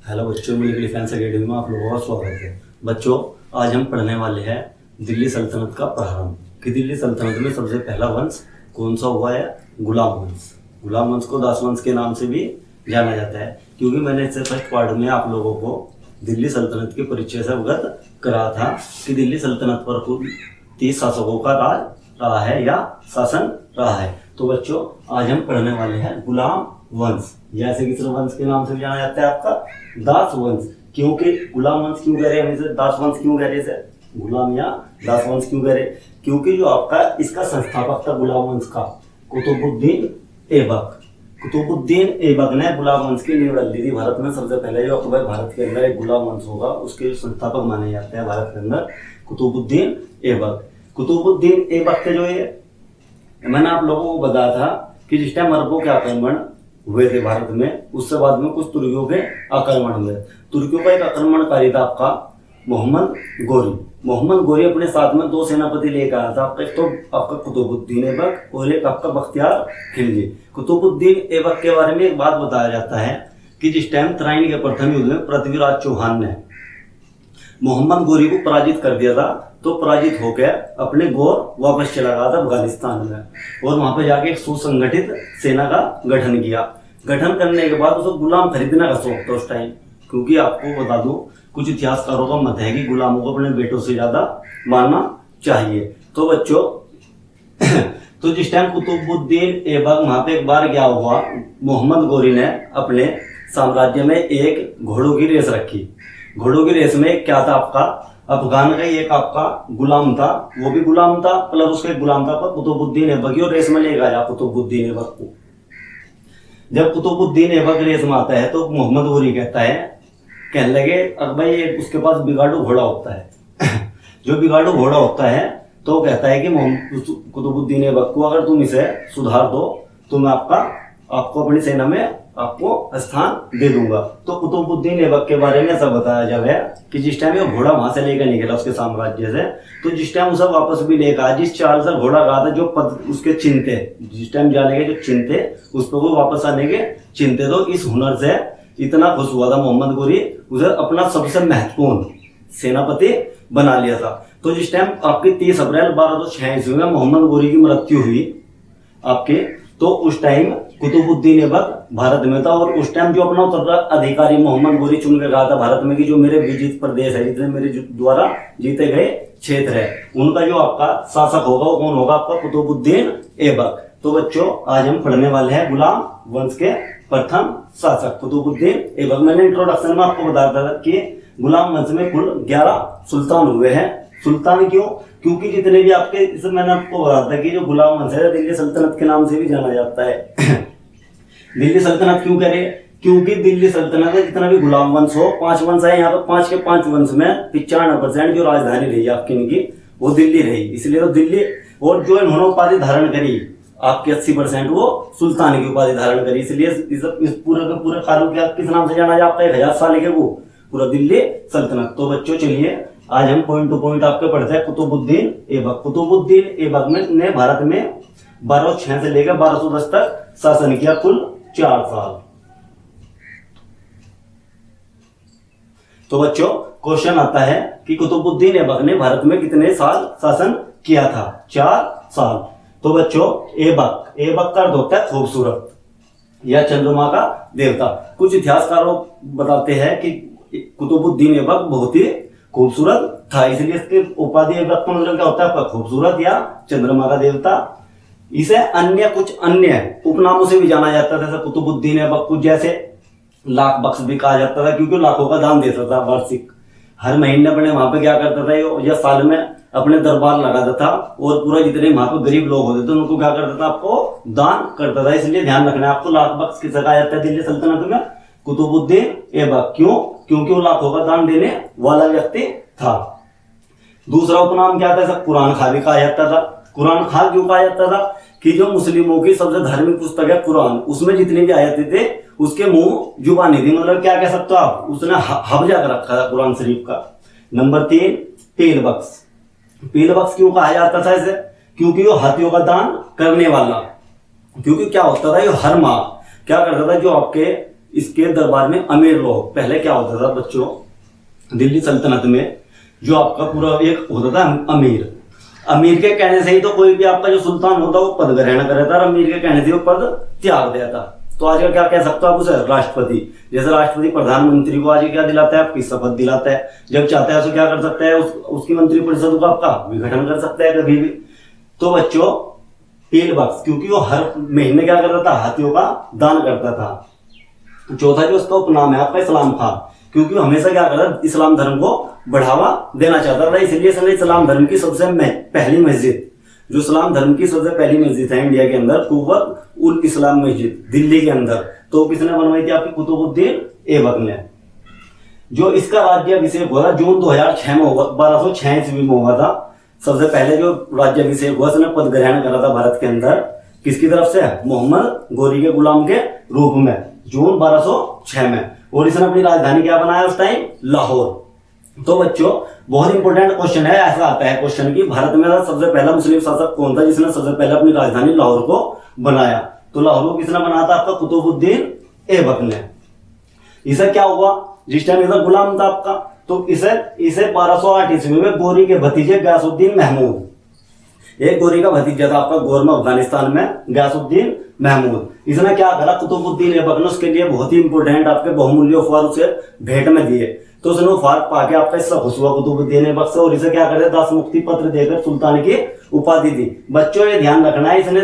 Hello बच्चों, military defence academy में आप लोगों का स्वागत है। बच्चों, आज हम पढ़ने वाले हैं दिल्ली सल्तनत का प्रारंभ। कि दिल्ली सल्तनत में सबसे पहला वंश कौन सा हुआ है? गुलाम वंश। गुलाम वंश को दास वंश के नाम से भी जाना जाता है, क्योंकि मैंने इससे फर्स्ट पार्ट में आप लोगों को दिल्ली सल्तनत के परिचय से अवगत करा था कि दिल्ली सल्तनत पर कुल 30 शासकों का राज रहा है या शासन रहा है। तो बच्चों, आज हम पढ़ने वाले हैं गुलाम वंश, जैसे किस वंश के नाम से भी जाना जाता है आपका दास वंश। क्योंकि गुलाम वंश क्यों कह रहे हैं हम इसे, दास वंश क्यों कह रहे हैं, गुलाम या दास वंश क्यों कह रहे हैं? क्योंकि जो आपका इसका संस्थापक था गुलाम वंश का, कुतुबुद्दीन ऐबक। कुतुबुद्दीन ऐबक ने गुलाम वंश की नींव डाली थी भारत में। सबसे पहले जो अकबर भारत के अंदर एक गुलाम वंश होगा, उसके संस्थापक माने जाते हैं भारत के अंदर कुतुबुद्दीन ऐबक। कुतुबुद्दीन ऐबक के जो ये मैंने आप लोगों को बताया था कि जिस टाइम अरबों के आक्रमण हुए थे भारत में, उससे बाद में कुछ तुर्कियों के आक्रमण हुए। तुर्कियों का एक आक्रमणकारी था आपका मोहम्मद गोरी। मोहम्मद गोरी अपने साथ में 2 सेनापति लेकर आया था, एक तो आपका कुतुबुद्दीन ऐबक और एक आपका बख्तियार खिलजी। कुतुबुद्दीन ऐबक के बारे में एक बात बताया जाता है कि जिस टाइम तराइन के प्रथम युद्ध में पृथ्वीराज चौहान ने मोहम्मद गोरी को पराजित कर दिया था, तो पराजित होकर अपने गौर वापस चला गया था अफगानिस्तान में, और वहां पर जाके एक सुसंगठित सेना का गठन किया। गठन करने के बाद उसको गुलाम खरीदने का शौक था उस टाइम, क्योंकि आपको बता दूं कुछ इतिहासकारों का मत है कि गुलामों को अपने बेटों से ज्यादा मानना चाहिए। तो बच्चों तो जिस टाइम कुतुबुद्दीन ऐबक वहां पे एक बार क्या हुआ, मोहम्मद गोरी ने अपने साम्राज्य में एक घोड़ों की रेस रखी। घोड़ों की रेस में क्या था आपका, अफगान का एक आपका गुलाम था, वो भी गुलाम था, प्लस उसका एक गुलाम था कुतुबुद्दीन ऐबक, और रेस में ले गया कुतुबुद्दीन ऐबक को। जब कुतुबुद्दीन ऐबक रेस में आता है तो मोहम्मद गोरी कहने लगे अरे भाई उसके पास बिगाड़ू घोड़ा होता है जो बिगाड़ू घोड़ा होता है तो कहता है कि कुतुबुद्दीन ऐबक को अगर तुम इसे सुधार दो तो मैं आपको अपनी सेना में आपको स्थान दे दूंगा। तो कुतुबुद्दीन ऐबक के बारे में ऐसा बताया जा रहा है कि जिस टाइम ये घोड़ा वहां से लेकर निकला उसके साम्राज्य से, तो जिस टाइम उसे वापस भी लेकर आया, जिस चाल से घोड़ा गया था, जो पद उसके चिन्ह थे, जिस टाइम जाने के जो चिन्ह थे उस पर वो वापस आने के चिन्ह थे, तो इस हुनर से इतना खुश हुआ था मोहम्मद गोरी, उसे अपना सबसे महत्वपूर्ण सेनापति बना लिया था। तो जिस टाइम आपकी 30 अप्रैल 1206 ईस्वी में मोहम्मद गोरी की मृत्यु हुई आपके, तो उस टाइम कुतुबुद्दीन ऐबक भारत में था, और उस टाइम जो अपना उत्तराधिकारी मोहम्मद गोरी चुन के कहा था भारत में कि जो मेरे विजित प्रदेश है, जितने मेरे द्वारा जीते गए क्षेत्र है, उनका जो आपका शासक होगा वो कौन होगा? आपका कुतुबुद्दीन ऐबक। तो बच्चों, आज हम पढ़ने वाले हैं गुलाम वंश के प्रथम शासक कुतुबुद्दीन ऐबक। मैंने इंट्रोडक्शन में आपको बताया था कि गुलाम वंश में कुल 11 सुल्तान हुए हैं। सुल्तान क्यों? क्योंकि जितने भी आपके, इसमें मैंने आपको बताया था कि जो गुलाम वंश है दिल्ली सल्तनत के नाम से भी जाना जाता है दिल्ली सल्तनत क्यों कह रहे? क्योंकि दिल्ली सल्तनत में जितना भी गुलाम वंश हो, 5 वंश है यहाँ पे, 5 के 5 वंश में 95% जो राजधानी रही आपकी इनकी वो दिल्ली रही, इसलिए तो दिल्ली। और जो इन्होंने उपाधि धारण करी आपके 80% वो सुल्तान की उपाधि धारण करी, इसलिए इस पूरे के पूरे कारों के किस नाम से जाना जाता है? 1000 साल के वो पूरा दिल्ली सल्तनत। तो बच्चों चलिए आज हम पॉइंट टू पॉइंट आपके पढ़ते हैं कुतुबुद्दीन ऐबक। कुतुबुद्दीन ऐबक ने भारत में 1206 से लेकर 1210 तक शासन किया, कुल 4 साल। तो बच्चों क्वेश्चन आता है कि कुतुबुद्दीन ऐबक ने भारत में कितने साल शासन किया था? 4 साल। तो बच्चों ऐबक का अर्थ होता है खूबसूरत या चंद्रमा का देवता। कुछ इतिहासकारों बताते हैं कि कुतुबुद्दीन ऐबक बहुत ही खूबसूरत था, इसलिए इसकी उपाधि ऐबक का मतलब क्या होता है? आपका खूबसूरत या चंद्रमा का देवता। इसे कुछ अन्य उपनामों से भी जाना जाता था, जैसे कुतुबुद्दीन ऐबक को जैसे लाख बख्श भी कहा जाता था, क्योंकि लाखों का दान देता था वार्षिक। हर महीने अपने वहां पे क्या करता था या साल में अपने दरबार लगाता था, और पूरा जितने वहां पे गरीब लोग होते थे उनको क्या करता था? आपको दान करता था। इसलिए ध्यान रखना है आपको, लाख बख्श किसे कहा जाता है दिल्ली सल्तनत में? कुतुबुद्दीन ऐबक। क्यों? क्योंकि वो लाखों का दान देने वाला व्यक्ति था। दूसरा उपनाम क्या था? कुरान खा भी कहा जाता था। कुरान खा क्यों कहा जाता था? कि जो मुस्लिमों की सबसे धार्मिक पुस्तक है कुरान, उसमें जितनी भी आयतें थे उसके मुंह जुबानी थी, मतलब क्या कह सकते हो आप, उसने हब्जा कर रखा था कुरान शरीफ का। नंबर 3 पील बख्श। पील बख्श क्यों कहा जाता था इसे? क्योंकि वो हाथियों का दान करने वाला। क्योंकि क्या होता था, ये हर माह क्या करता था, जो आपके इसके दरबार में अमीर लोग, पहले क्या होता था बच्चों, दिल्ली सल्तनत में जो आपका पूरा एक होता था अमीर, अमीर के कहने से ही तो कोई भी आपका जो सुल्तान होता वो पद ग्रहण कर था, और अमीर के कहने से वो पद त्याग देता। तो आजकल क्या कह सकते हो आप उसे, राष्ट्रपति। जैसे राष्ट्रपति प्रधानमंत्री को आज क्या दिलाता है, आपकी शपथ दिलाता है, जब चाहता है तो क्या कर सकता है, उसकी मंत्रिपरिषद को आपका विघटन कर सकता है कभी भी। तो बच्चों पील बख्श, क्योंकि वो हर महीने क्या करता था, हाथियों का दान करता था। चौथा जो उसका उपनाम है आपका इस्लाम खां, क्योंकि वो हमेशा क्या करता, इस्लाम धर्म को बढ़ावा देना चाहता था, इसलिए इसने इस्लाम धर्म की सबसे पहली मस्जिद, जो इस्लाम धर्म की सबसे पहली मस्जिद है इंडिया के अंदर, कुव्वत उल इस्लाम मस्जिद दिल्ली के अंदर, तो किसने बनवाई थी, आपकी कुतुबुद्दीन ऐबक ने। जो इसका राज्याभिषेक हुआ था जून 2006 में हुआ, 1206 ईस्वी में हुआ था। सबसे पहले जो राज्याभिषेक हुआ, उसने पद ग्रहण करा था भारत के अंदर, किसकी तरफ से, मोहम्मद गोरी के गुलाम के रूप में, जून 1206 में। और इसने अपनी राजधानी क्या बनाया उस टाइम, लाहौर। तो बच्चों बहुत इंपॉर्टेंट क्वेश्चन है, ऐसा आता है क्वेश्चन कि भारत में सबसे पहला मुस्लिम शासक कौन था जिसने सबसे पहले अपनी राजधानी लाहौर को बनाया। तो लाहौर को किसने बनाया था, आपका कुतुबुद्दीन ऐबक ने। इसे क्या हुआ, जिस टाइम इधर गुलाम था आपका, तो इसे 1208 ईस्वी में गोरी के भतीजे गयासुद्दीन महमूद, एक गोरी का भतीजा था आपका गौर में अफगानिस्तान में, गयासुद्दीन महमूद, इसने क्या करा, कुतुबुद्दीन ऐबक ने उसके लिए बहुत ही इंपॉर्टेंट आपके बहुमूल्य उपहार उसे भेंट में दिए। तो उसने उपहार पाके आपका इससे खुश हुआ कुतुबुद्दीन ऐबक से, और इसे क्या करे, दास मुक्ति पत्र देकर सुल्तान की उपाधि दी। बच्चों ये ध्यान रखना है, इसने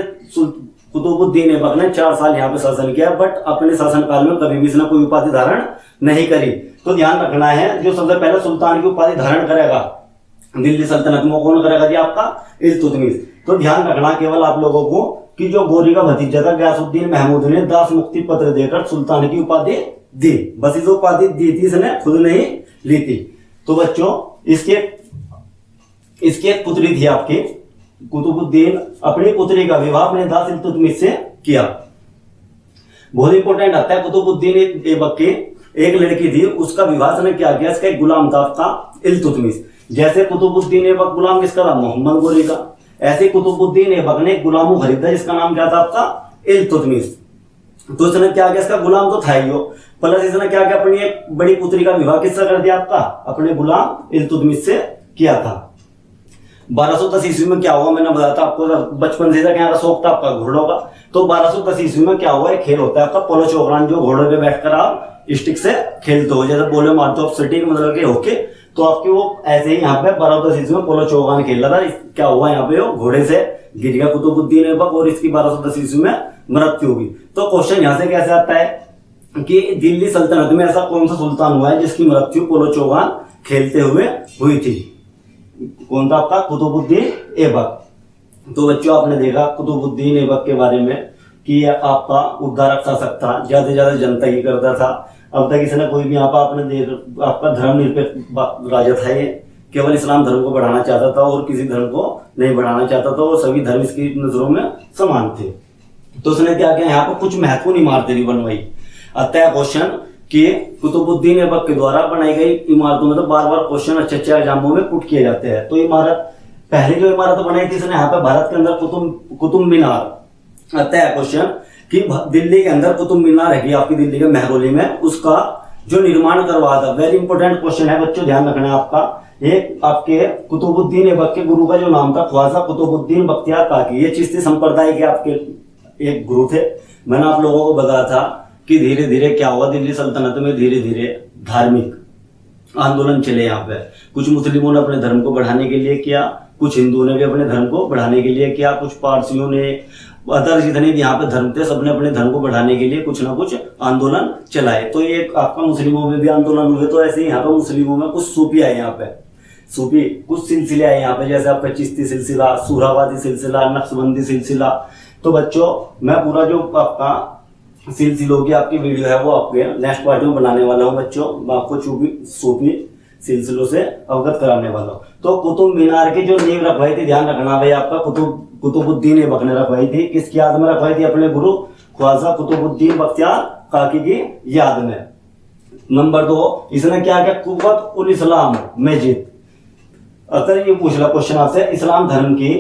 कुतुबुद्दीन ऐबक ने 4 साल यहाँ पे शासन किया, बट अपने शासन काल में कभी भी इसने कोई उपाधि धारण नहीं करी। तो ध्यान रखना है, जो सबसे पहले सुल्तान की उपाधि धारण करेगा दिल्ली सल्तनत में, कौन करेगा जी, आपका इल्तुतमिश। तो ध्यान रखना केवल आप लोगों को कि जो गोरी का भतीजा था गयासुद्दीन महमूद ने दास मुक्ति पत्र देकर सुल्तान की उपाधि दी, बस इस उपाधि दी थी, इसने खुद नहीं ली थी। तो बच्चों इसकी एक पुत्री थी आपकी, कुतुबुद्दीन अपनी पुत्री का विवाह अपने दास इल्तुतमिश से किया। बहुत इंपॉर्टेंट आता है, कुतुबुद्दीन ऐबक की एक लड़की थी, उसका विवाह ने क्या किया, इसका एक गुलाम था आपका इल्तुतमिश। जैसे कुतुबुद्दीन ऐबक गुलाम किसका था, मोहम्मद गोरी का, ऐसे कुतुबुद्दीन ऐबक ने एक गुलाम खरीदा जिसका नाम क्या था आपका, इल्तुतमिश। तो इसने क्या किया, इसका गुलाम तो था ही हो, प्लस इसने क्या किया, अपनी एक बड़ी पुत्री का विवाह किससे कर दिया, आपका अपने गुलाम इल्तुतमिश से किया था। 1210 ईस्वी में क्या हुआ, मैंने बताया था आपको, बचपन से यहाँ का शौक था आपका घोड़ों का। तो 1210 ईस्वी में क्या हुआ, एक खेल होता है आपका पोलो चौकरान, जो घोड़े पे बैठकर आप स्टिक से खेलते हो, जैसे बोले मारते हो सटीक मतलब के होके, तो आपके वो ऐसे ही यहाँ पे 1210 ईस्वी में पोलो चौकान खेल रहा था। क्या हुआ, यहाँ पे वो घोड़े से गिर गया कुतुबुद्दीन ऐबक, और इसकी 1210 ईस्वी में मृत्यु हुई। तो क्वेश्चन यहाँ से कैसे आता है कि दिल्ली सल्तनत में ऐसा कौन सा सुल्तान हुआ है जिसकी मृत्यु पोलो चौकान खेलते हुए हुई थी, कौन था आपका, कुतुबुद्दीन ऐबक। तो बच्चों आपने देखा कुतुबुद्दीन ऐबक के बारे में कि आपका उद्धारक शासक था, ज्यादा से ज्यादा जनता की करता था। अब तक इसने कोई भी यहाँ पर आपने आपका धर्मनिरपेक्ष राजा था, ये केवल इस्लाम धर्म को बढ़ाना चाहता था और किसी धर्म को नहीं बढ़ाना चाहता था, और सभी धर्म इसकी नजरों में समान थे। तो उसने क्या किया, यहाँ पर कुछ महत्वपूर्ण इमारतें भी बनवाई। अतः क्वेश्चन कि कुतुबुद्दीन ऐबक के द्वारा बनाई गई इमारतों में तो बार बार क्वेश्चन अच्छे एग्जामों में पुट किए जाते हैं। तो इमारत, पहली जो इमारत बनाई थी इसने यहाँ पे भारत के अंदर कुतुब मीनार। अतः क्वेश्चन कि दिल्ली के अंदर कुतुब मीनार है आपकी दिल्ली के महरौली में, उसका जो निर्माण करवाया था, वेरी इंपॉर्टेंट क्वेश्चन है बच्चों, ध्यान रखना है आपका। एक आपके कुतुबुद्दीन ऐबक के गुरु का जो नाम था ख्वाजा कुतुबुद्दीन बख्तियार काकी, ये चिश्ती संप्रदाय के आपके एक गुरु थे। मैंने आप लोगों को बताया था कि धीरे धीरे क्या हुआ, दिल्ली सल्तनत में धीरे धीरे धार्मिक आंदोलन चले। यहाँ पे कुछ मुस्लिमों ने अपने धर्म को बढ़ाने के लिए किया, कुछ हिंदुओं ने भी अपने धर्म को बढ़ाने के लिए किया, कुछ पारसियों ने, अदर जितने भी यहाँ पे धर्म थे सबने अपने धर्म को बढ़ाने के लिए कुछ ना कुछ आंदोलन चलाए। तो ये आपका मुस्लिमों में भी आंदोलन हुए। तो ऐसे ही यहाँ पे मुस्लिमों में कुछ सूफी आए, यहाँ पे सूफी कुछ सिलसिले आए यहाँ पे, जैसे आपका चिश्ती सिलसिला, सुहरावादी सिलसिला, नक्शबंदी सिलसिला। तो बच्चों मैं पूरा जो आपका सिलसिलों की आपकी वीडियो है वो आपके नेक्स्ट पार्ट में बनाने वाला हूँ बच्चों, मैं आपको सूफी सिलसिलों से अवगत कराने वाला हूँ। तो कुतुब मीनार की जो नींव रखवाई थी, ध्यान रखना भाई, आपका कुतुबुद्दीन ऐबक ने रखवाई थी। किसकी याद में रखवाई थी? अपने गुरु ख्वाजा कुतुबुद्दीन बख्तियार काकी की याद में। नंबर 2, इसने क्या किया? कुव्वत उल इस्लाम मस्जिद। अगर ये पूछ ला क्वेश्चन आपसे, इस्लाम धर्म की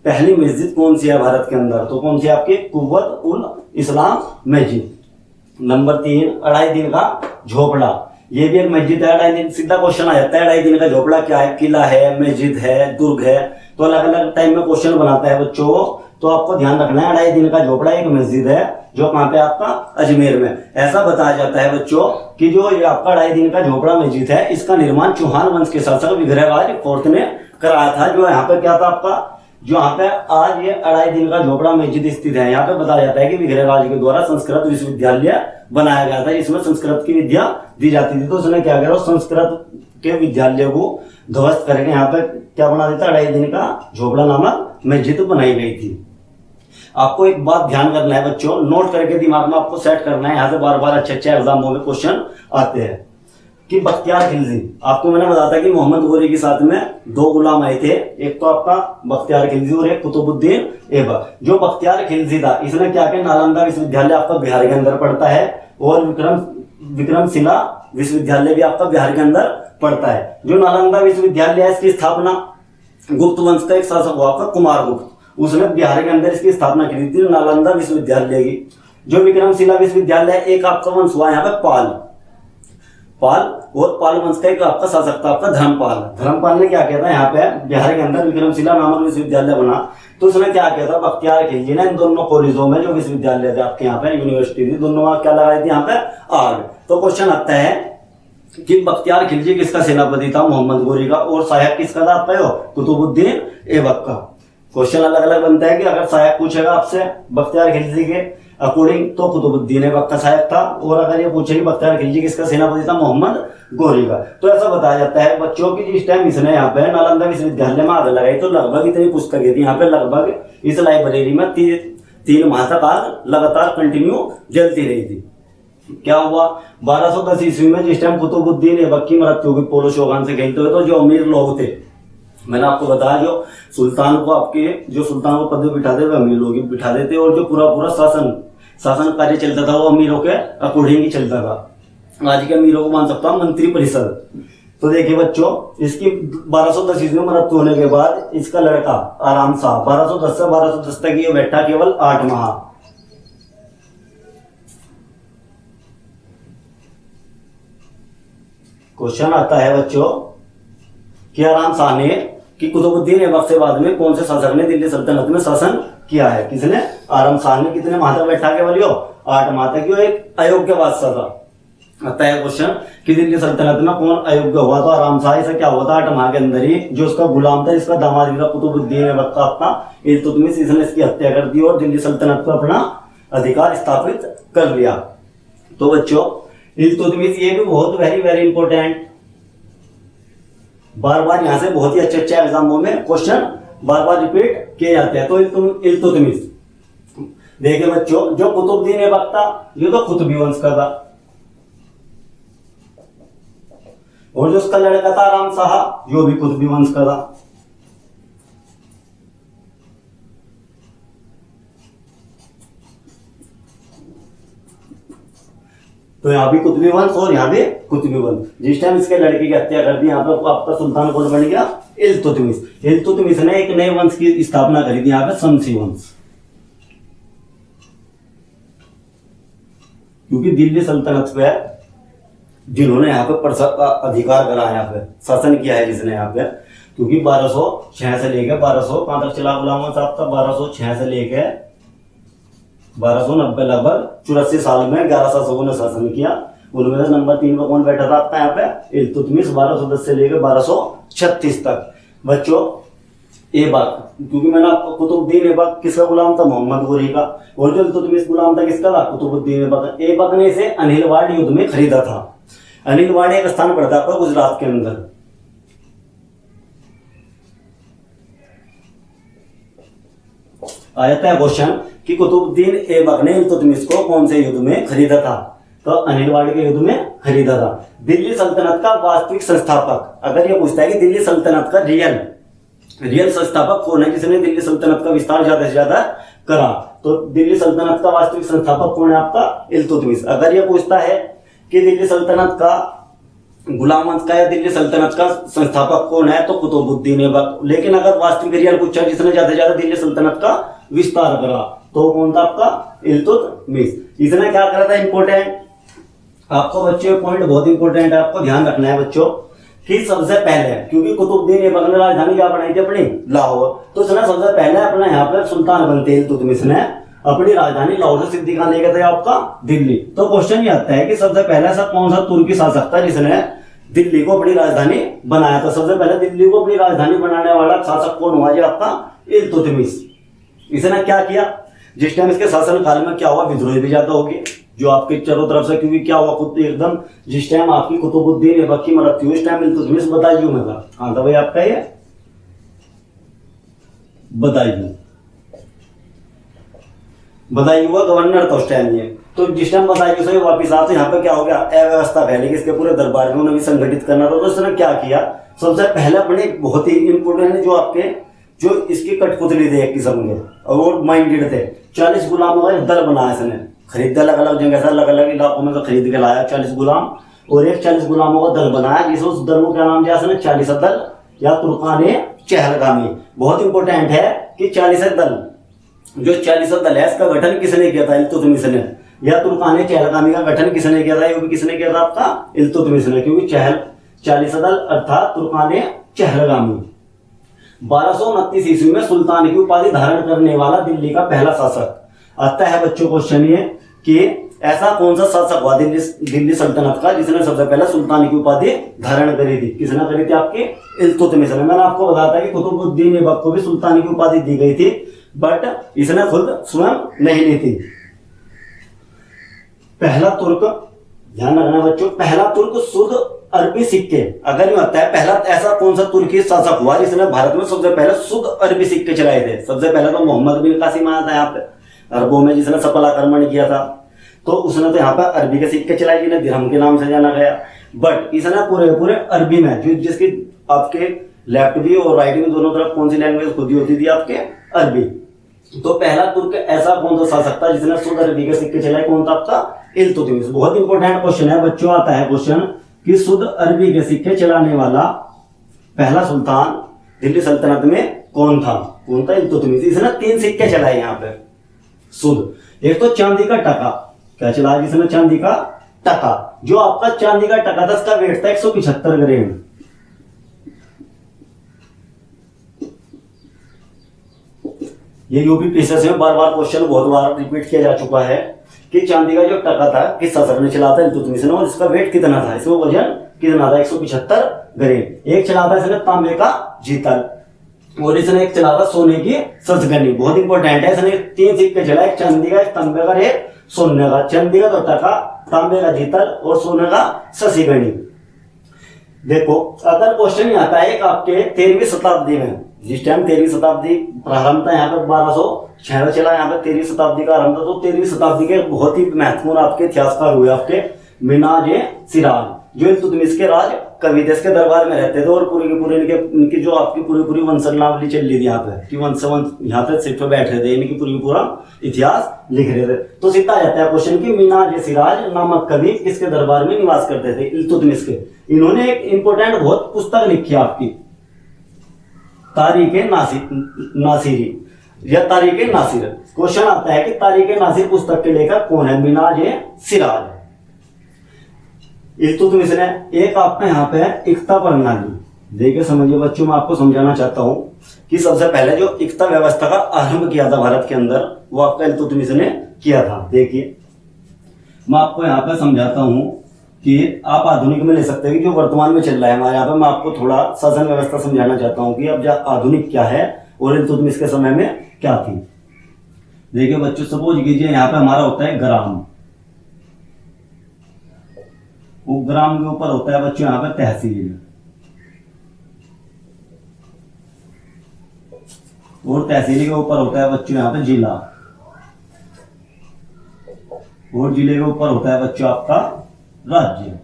पहली मस्जिद कौन सी है भारत के अंदर, तो कौन सी आपकी? कुव्वत उल इस्लाम मस्जिद। नंबर 3 अढ़ाई दिन का झोपड़ा, ये भी एक मस्जिद है। अढ़ाई दिन, सीधा क्वेश्चन आ जाता है अढ़ाई दिन का झोपड़ा क्या है, किला है, मस्जिद है, दुर्ग है, तो अलग अलग टाइम में क्वेश्चन बनाता है बच्चों। तो आपको ध्यान रखना है अढ़ाई दिन का झोपड़ा एक मस्जिद है जो कहाँ पे आपका अजमेर में। ऐसा बताया जाता है बच्चों कि जो ये आपका अढ़ाई दिन का झोपड़ा मस्जिद है इसका निर्माण चौहान वंश के शासक विग्रहराज फोर्थ ने कराया था। जो यहाँ पे क्या था आपका, जो यहाँ पे आज ये अढ़ाई दिन का झोपड़ा मस्जिद स्थित है, यहाँ पे बताया जाता है कि विग्रहराज के द्वारा संस्कृत विश्वविद्यालय बनाया गया था, इसमें संस्कृत की विद्या दी जाती थी। तो उसने क्या किया, संस्कृत के विद्यालय को ध्वस्त करके यहाँ पे क्या बना देता, अढ़ाई दिन का झोपड़ा नामक मस्जिद बनाई गई थी। आपको एक बात ध्यान करना है बच्चों, नोट करके दिमाग में आपको सेट करना है, यहाँ से बार बार अच्छे अच्छे एग्जामों में क्वेश्चन आते हैं कि बख्तियार खिलजी, आपको मैंने बताया था कि मोहम्मद गोरी के साथ में 2 गुलाम आए थे, एक तो आपका बख्तियार खिलजी और एक कुतुबुद्दीन ऐबक। जो बख्तियार खिलजी था इसने क्या किया, नालंदा विश्वविद्यालय आपका बिहार के अंदर पड़ता है और विक्रमशिला विश्वविद्यालय भी आपका बिहार के अंदर पड़ता है। जो नालंदा विश्वविद्यालय है इसकी स्थापना गुप्त वंश का एक शासक हुआ आपका कुमारगुप्त, उसने बिहार के अंदर इसकी स्थापना की थी नालंदा विश्वविद्यालय की। जो विक्रमशिला विश्वविद्यालय एक आपका वंश हुआ यहाँ पे पाल और पाल वंश का एक आपका शासक था आपका धर्मपाल ने क्या किया था, यहाँ पे बिहार के अंदर विक्रमशिला नामक विश्वविद्यालय बना। तो उसने क्या किया था, बख्तियार खिलजी ने इन दोनों कॉलेजों में जो विश्वविद्यालय थे आपके यहाँ पे यूनिवर्सिटी थी, दोनों में क्या लगाई थी यहाँ पे आग। तो क्वेश्चन आता है कि बख्तियार खिलजी किसका सेनापति था, मोहम्मद गोरी का, और सहायक किसका था आपका, कुतुबुद्दीन ऐबक का। क्वेश्चन अलग अलग बनता है कि अगर सहायक पूछेगा आपसे बख्तियार खिलजी के अकॉर्डिंग तो कुतुबुद्दीन ऐबक का सहायक था, और अगर ये पूछे कि बख्तियार खिलजी किसका सेनापति था, मोहम्मद गोरी का। तो ऐसा बताया जाता है बच्चों की जिस टाइम इसने यहाँ पे नालंदा विश्वविद्यालय में आग लगाई तो लगभग इतनी पुस्तकें थी यहाँ पे, लगभग इस लाइब्रेरी में 3 माह तक आग लगातार कंटिन्यू जलती रही थी। क्या हुआ, 1210 ईस्वी में जिस टाइम कुतुबुद्दीन ऐबक की मृत्यु हुई पोलो शोगान से खेलते हुए, तो जो अमीर लोग थे, मैंने आपको बताया जो सुल्तान को पद पे बिठाते हुए अमीर लोग बिठा देते, और जो पूरा शासन कार्य चलता था वो अमीरों के अकॉर्डिंग ही चलता था। आज के अमीरों को मान सकता हूँ मंत्री परिषद। तो देखिए बच्चों, इसकी 1210 ईस्वी में मृत्यु होने के बाद इसका लड़का आराम शाह 1210 से 1210 तक ये बैठा केवल 8 माह। क्वेश्चन आता है बच्चों कि आराम शाह ने कि कुतुबुद्दीन ऐबक से बाद में कौन से शासक ने दिल्ली सल्तनत में शासन किया है, किसने, आराम शाह ने। कितने माह तक बैठा केवल 8 माह तक, यो एक अयोग्य बादशाह था। आता है क्वेश्चन कि दिल्ली सल्तनत में कौन अयोग्य हुआ, तो आराम शाह। ऐसा क्या हुआ था, 8 माह के अंदर ही जो उसका गुलाम था, इसका दामाद था कुतुबुद्दीन ऐबक का अपना इल्तुतमिश, इसने इसकी हत्या कर दी और दिल्ली सल्तनत पर अपना अधिकार स्थापित कर लिया। तो बच्चों इल्तुतमिश ये भी बहुत वेरी इंपॉर्टेंट, बार बार यहाँ से बहुत ही अच्छे एग्जामों में क्वेश्चन बार बार रिपीट किए जाते हैं। तो इल्तुतमिश देखिए बच्चों, जो कुतुबुद्दीन ऐबक था ये तो कुतुबी वंश का था, और जो उसका लड़का था आराम शाह यो भी कुतुबी वंश का था। तो यहाँ भी कुतुबी वंश और यहाँ भी कुतुबी वंश। जिस टाइम इसके लड़के की हत्या कर दी यहाँ पर आपका सुल्तान कौन बन गया, इल्तुतमिश ने एक नए वंश की स्थापना करी थी यहाँ पे, शमसी वंश। क्योंकि दिल्ली सल्तनत पे जिन्होंने यहाँ पे अधिकार करा, यहाँ पे शासन किया है जिसने यहाँ पे, क्योंकि 1206 से लेकर 1200 कहां तक चला गुलाम वंश आपका, 1206 से लेकर 1290 लगभग 84 साल में 11 शासकों ने शासन किया। उनमें से नंबर 3 पर कौन बैठा था आपका यहाँ पे, इल्तुतमिश 1210 से लेकर 1236 तक। बच्चों ऐबक, क्योंकि मैंने आपको कुतुबुद्दीन ऐबक किसका गुलाम था, मोहम्मद गोरी का, और जो इल्तुतमिश गुलाम था किसका था, कुतुबुद्दीन ऐबक। ऐबक ने इसे अनिलवाड़ युद्ध में खरीदा था। अनिलवाड़ एक स्थान पड़ता है गुजरात के अंदर। आ जाता है क्वेश्चन कि कुतुबुद्दीन ऐबक ने इल्तुतमिश को कौन से युद्ध में खरीदा था, तो अनिलवाड़ के युद्ध में खरीदा था। दिल्ली सल्तनत का वास्तविक संस्थापक, अगर ये पूछता है कि दिल्ली सल्तनत का रियल संस्थापक कौन है, जिसने दिल्ली सल्तनत का विस्तार ज्यादा से ज्यादा करा, तो दिल्ली सल्तनत का वास्तविक संस्थापक कौन है आपका, इल्तुतमिश। अगर ये पूछता है कि दिल्ली सल्तनत का गुलाम वंश का या दिल्ली सल्तनत का संस्थापक कौन है, तो कुतुबुद्दीन ऐबक। लेकिन अगर वास्तविक रियल पूछा जिसने ज्यादा से ज्यादा दिल्ली सल्तनत का विस्तार करा, तो कौन था आपका, इल्तुतमिश। इसने क्या करा था इंपॉर्टेंट, आपको बच्चों पॉइंट बहुत इंपॉर्टेंट है, आपको ध्यान रखना है बच्चों कि सबसे पहले, क्योंकि कुतुबुद्दीन ऐबक ने राजधानी क्या बनाई थी अपनी, लाहौर, तो इसने सबसे पहले अपना यहाँ पर सुल्तान बनते इल्तुतमिश ने अपनी राजधानी लाहौर से सिद्दी कहाँ लेके थे आपका, दिल्ली। तो क्वेश्चन ये आता है कि सबसे पहले ऐसा कौन सा तुर्की शासक था जिसने दिल्ली को अपनी राजधानी बनाया था। सबसे पहले दिल्ली को अपनी राजधानी बनाने वाला शासक कौन हुआ जी आपका, इल्तुतमिश। इसने क्या किया, जिस टाइम इसके शासन काल में क्या हुआ, विद्रोह भी ज्यादा हो गए जो आपके चारों तरफ से, क्योंकि क्या हुआ खुद एकदम, जिस टाइम आपकी कुतुबुद्दीन ऐबक की मदद थी उस टाइम इल्तुतमिश बदायूं में था। हाँ तो भाई आपका ये बदायूं हुआ गवर्नर था उस टाइम ये। तो जिस टाइम बदायूं से वापिस आते यहाँ पे क्या हो गया, अव्यवस्था फैली, इसके पूरे दरबार में उन्हें भी संगठित करना था। तो उसने क्या किया, सबसे पहले अपने बहुत ही इंपोर्टेंट जो आपके जो इसकी कठपुतली थे एक किस्म के और माइंडेड थे, 40 गुलामों का दल बनाया इसने, खरीदा अलग अलग जगह से, अलग अलग इलाकों में से खरीद के लाया 40 गुलाम, और एक 40 गुलामों का दल बनाया, जिसे उस दल को क्या नाम दिया इसने, 40 दल या तुर्काने चहलगामी। बहुत इंपॉर्टेंट है कि 40 दल, जो 40 दल है इसका गठन किसने किया था, इल्तुतमिश ने, या तुर्काने चहलगामी का गठन किसने किया था, ये भी किसने किया था आपका, इल्तुतमिश ने, क्योंकि 40 दल अर्थात तुर्काने चहलगामी। 1229 ईस्वी में सुल्तान की उपाधि धारण करने वाला दिल्ली का पहला शासक। आता है बच्चों क्वेश्चन ये कि ऐसा कौन सा शासक हुआ दिल्ली सल्तनत का जिसने सबसे पहले सुल्तान की उपाधि धारण करी थी, किसने करी थी आपके, इल्तुतमिश ने। मैंने आपको बताया था कि कुतुबुद्दीन ऐबक को भी सुल्तान की उपाधि दी गई थी, बट इसने खुद स्वयं नहीं ली थी। पहला तुर्क, ध्यान रखना बच्चों, पहला तुर्क शुद्ध अरबी सिक्के, अगर ये होता है पहला ऐसा कौन सा तुर्की शासक हुआ जिसने भारत में सबसे पहले शुद्ध अरबी सिक्के चलाए थे। सबसे पहले तो मोहम्मद बिन कासिम आया था यहाँ पे अरबों में, जिसने सफल आक्रमण किया था, तो उसने तो यहाँ पे अरबी के सिक्के चलाए जिन्हें दिरहम के नाम से जाना गया। बट इसने पूरे अरबी में, जो जिसकी आपके लेफ्ट भी और राइट भी दोनों तरफ कौन सी लैंग्वेज खुद ही होती थी आपके, अरबी। तो पहला तुर्क ऐसा कौन सा शासक था जिसने शुद्ध अरबी के सिक्के चलाए, कौन था आपका, इल्तुतमिश। बहुत इंपॉर्टेंट क्वेश्चन है बच्चों, आता है क्वेश्चन कि शुद्ध अरबी के सिक्के चलाने वाला पहला सुल्तान दिल्ली सल्तनत में कौन था, इल्तुतमिश। इसने 3 सिक्के चलाए यहाँ पे शुद्ध। एक तो चांदी का टका, क्या चलाया जिसने, चांदी का टका। जो आपका चांदी का टका था इसका वेट था 175 ग्राम। ये यूपीपीएससी में बार बार क्वेश्चन बहुत बार रिपीट किया जा चुका है कि चांदी का जो टका था किस शासक ने चला था, इल्तुतमिश ने, और इसका वेट कितना था, इसमें वजन कितना था, 175 ग्राम। एक चला था इसने तांबे का जीतल, और इसने एक चला था सोने की सतगनी। बहुत इंपॉर्टेंट है, इसने 3 सिक्के चला, एक चांदी का, एक तांबे का, एक सोने का। चांदी का तो टका, तांबे का जीतल और सोने का ससीगणी। देखो अगर क्वेश्चन आता है आपके 13वीं शताब्दी में, जिस टाइम 13वीं शताब्दी प्रारंभ था, यहाँ पे 1206 चला, यहाँ पे 13वीं शताब्दी का आरंभ था। तो 13वीं शताब्दी के बहुत ही महत्वपूर्ण आपके इतिहासकार हुए आपके मिनाज-ए-सिराज, जो इल्तुतमिश के राज कवि थे, इसके दरबार में रहते थे, और पूरी की पूरी इनकी जो आपकी पूरी वंशावली चल रही थी यहाँ पे कि वंश यहाँ पे सिर्फ बैठ रहे थे, इनकी पूरा इतिहास लिख रहे थे। तो सीधा आ जाता है क्वेश्चन कि मिनाज-ए-सिराज नामक कवि किसके दरबार में निवास करते थे, इल्तुतमिश के। इन्होंने एक इंपॉर्टेंट बहुत पुस्तक लिखी आपकी, तारीख-ए-नासिरी या तारीख-ए-नासिर। क्वेश्चन आता है कि तारीख-ए-नासिर पुस्तक के लेखक कौन है, मिनाज-ए-सिराज। इल्तुतमिश ने एक आपका यहाँ पे इक्ता प्रणाली देखिए, समझिए बच्चों, मैं आपको समझाना चाहता हूँ कि सबसे पहले जो इक्ता व्यवस्था का आरंभ किया था भारत के अंदर, वो आपका इल्तुतमिश ने किया था। देखिए मैं आपको यहाँ पे समझाता हूँ कि आप आधुनिक में ले सकते हैं कि जो वर्तमान में चल रहा है हमारे यहाँ पे। मैं आपको थोड़ा शासन व्यवस्था समझाना चाहता हूँ कि अब आधुनिक क्या है और इल्तुतमिश के समय में क्या थी। देखिए बच्चों, सपोज कीजिए यहाँ पे हमारा होता है ग्राम, उपग्राम के ऊपर होता है बच्चों यहाँ पे तहसील, और तहसील के ऊपर होता है बच्चों यहाँ पे जिला, और जिले के ऊपर होता है बच्चों आपका राज्य,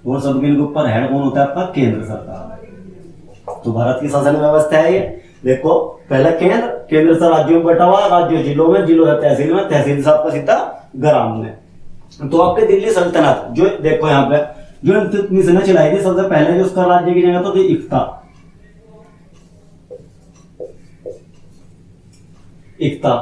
और सबके ऊपर हेड कौन होता है आपका, केंद्र सरकार। तो भारत की शासन व्यवस्था है ये। देखो पहले केंद्र से राज्यों में बटा हुआ, राज्य जिलों में, जिलों है तहसील में, तहसील से आपका सीधा ग्राम में। तो आपके दिल्ली सल्तनत जो देखो यहाँ पे जो इल्तुतमिश ने चलाई थी, सबसे पहले जो उसका राज्य की जगह तो थी इक्ता।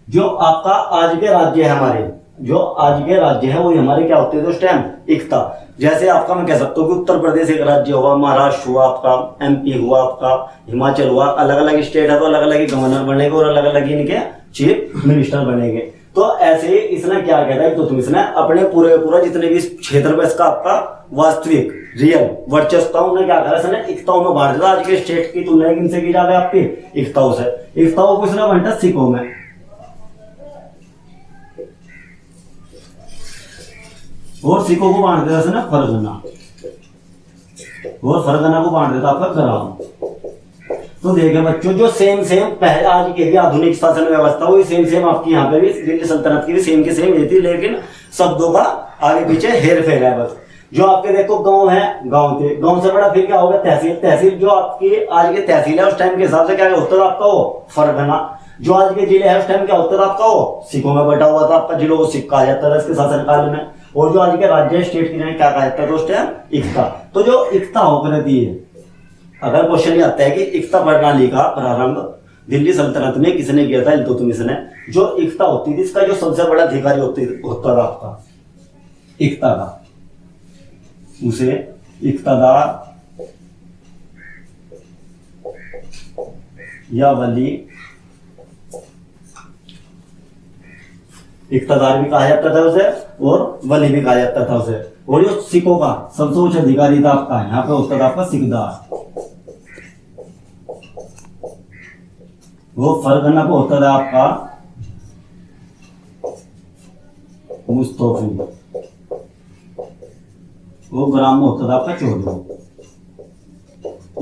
जो आपका आज के राज्य है हमारे, जो आज के राज्य है वो हमारे क्या होते हैं उस टाइम, एकता। जैसे आपका मैं कह सकता हूँ कि उत्तर प्रदेश एक राज्य हुआ, महाराष्ट्र हुआ आपका, एमपी हुआ आपका, हिमाचल हुआ, अलग अलग स्टेट है तो अलग अलग गवर्नर बनेंगे और अलग अलग इनके चीफ मिनिस्टर बनेंगे। तो ऐसे ही इसने क्या कहता है, तो तुम इसने अपने पूरा जितने भी क्षेत्र में इसका आपका वास्तविक रियल वर्चस्व उन्हें क्या करा, इसने एकताओं में बांट दिया। आज के स्टेट की तुलना किनसे की जाए, आपकी एकताओं से। एकताओं को इसने बांटा सिखों में, और सिखों को बांट देता इसने फरगना, और फरगना को बांट देता आपका ग्राम। तो देखे बच्चों, जो सेम पहले आज के भी आधुनिक शासन व्यवस्था हुई सेम आपकी यहाँ पे भी दिल्ली सल्तनत की भी सेम की सेम थी, लेकिन शब्दों का आगे पीछे हेर फेर है बस। जो आपके देखो गांव है, गांव थे, गांव से बड़ा फिर क्या होगा तहसील जो आपकी आज की तहसील है उस टाइम के हिसाब से क्या होता था आपका वो फरगना। जो आज के जिले है उस टाइम क्या होता था आपका वो सिखों में बटा हुआ था, आपका जिलों को सिख कहा जाता था इसके शासनकाल में। और जो आज के राज्य स्टेट की क्या कहा जाता था उस टाइम, एकता। तो जो एकता होकर रहती है, अगर क्वेश्चन ये आता है कि एकता प्रणाली का प्रारंभ दिल्ली सल्तनत में किसने किया था, इल्तुतमिश ने। जो एकता होती थी इसका जो सबसे बड़ा अधिकारी होता था आपका एकता का, उसे इक्तदार या वली, इक्तदार भी कहा जाता था उसे और वली भी कहा जाता था उसे। और जो सिखों का सबसे उच्च अधिकारी था आपका यहाँ पे होता था आपका सिकदार, वो फरगना को होता था आपका मुस्तफी, वो ग्राम में होता था आपका चौधरी।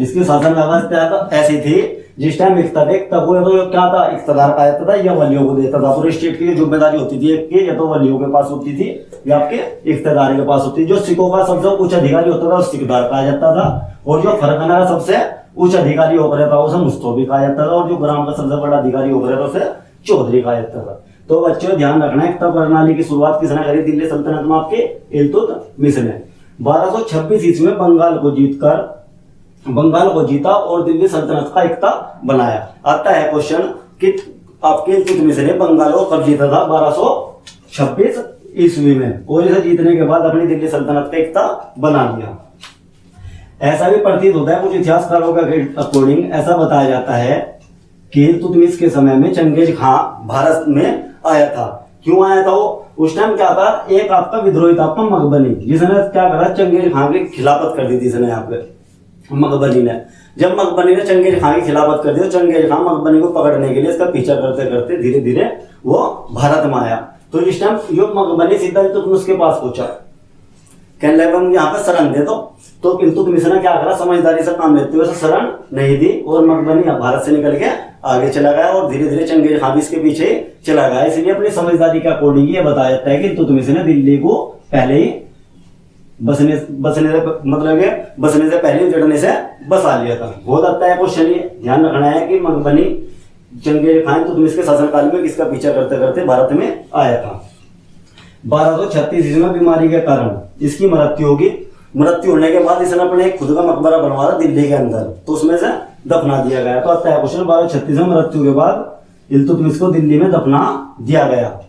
इसकी शासन व्यवस्था ऐसी थी जिस टाइम एकता को तो क्या था, इक्तदार कहा जाता था या वलियों को देता था। पूरे स्टेट की जिम्मेदारी होती थी एक की, या तो वलियों के पास होती थी या आपके इक्तदार के पास होती थी। जो सिखों का सबसे उच्च अधिकारी होता था उसे सिकदार कहा जाता था, और जो फरगना का सबसे उच्च अधिकारी होकर रहता उसे मुस्तफी कहा जाता था, और जो ग्राम का सबसे बड़ा अधिकारी होकर रहता उसे चौधरी कहा जाता था। तो बच्चों ध्यान रखना, एकता प्रणाली की शुरुआत किसने करी दिल्ली सल्तनत में, आपके इल्तुतमिश ने। 1226 ईस्वी में बंगाल को जीता और दिल्ली सल्तनत का एकता बनाया। आता है क्वेश्चन कि आपके इल्तुतमिश ने बंगाल को कब जीता था, 1226 ईस्वी में, और इसे जीतने के बाद अपनी दिल्ली सल्तनत का एकता बना लिया। ऐसा भी प्रतीत होता है, कुछ इतिहासकारों के अकॉर्डिंग ऐसा बताया जाता है कि इल्तुतमिश के समय में चंगेज खां भारत में आया था। क्यों आया था वो, उस टाइम क्या था, एक आपका विद्रोही था आपका मकबनी, जिसने क्या करा, चंगेज खां की खिलाफत कर दी थी इसने। यहाँ पे मकबनी ने, जब मकबनी ने चंगेज खां की खिलाफत कर दी तो चंगेज खां मकबनी को पकड़ने के लिए इसका पीछा करते करते धीरे धीरे वो भारत में आया। तो इस टाइम यो मकबनी सीधा इल्तुतमिश के पास पहुंचा, कहने लगा यहाँ पे शरण दे दो। तो इल्तुतमिश ने क्या करा, समझदारी से काम लेते हुए शरण नहीं दी और मकबनी भारत से निकल के आगे चला गया, और धीरे धीरे चंगेज खां भी इसके पीछे चला गया। इसलिए अपनी समझदारी के अकॉर्डिंग ये बताया जाता है कि इल्तुतमिश ने दिल्ली को पहले ही बसने से पहले उजड़ने से बसा लिया था। हो जाता है क्वेश्चन, ये ध्यान रखना है कि मकबनी चंगेज खां इल्तुतमिश के शासनकाल में किसका पीछा करते करते भारत में आया था। 1236 ईस्वी में बीमारी के कारण इसकी मृत्यु होगी। मृत्यु होने के बाद इसने अपने खुद का मकबरा बनवाया दिल्ली के अंदर, तो उसमें से दफना दिया गया। तो आता है क्वेश्चन, 1236 में मृत्यु के बाद इल्तुतमिश को दिल्ली में दफना दिया गया।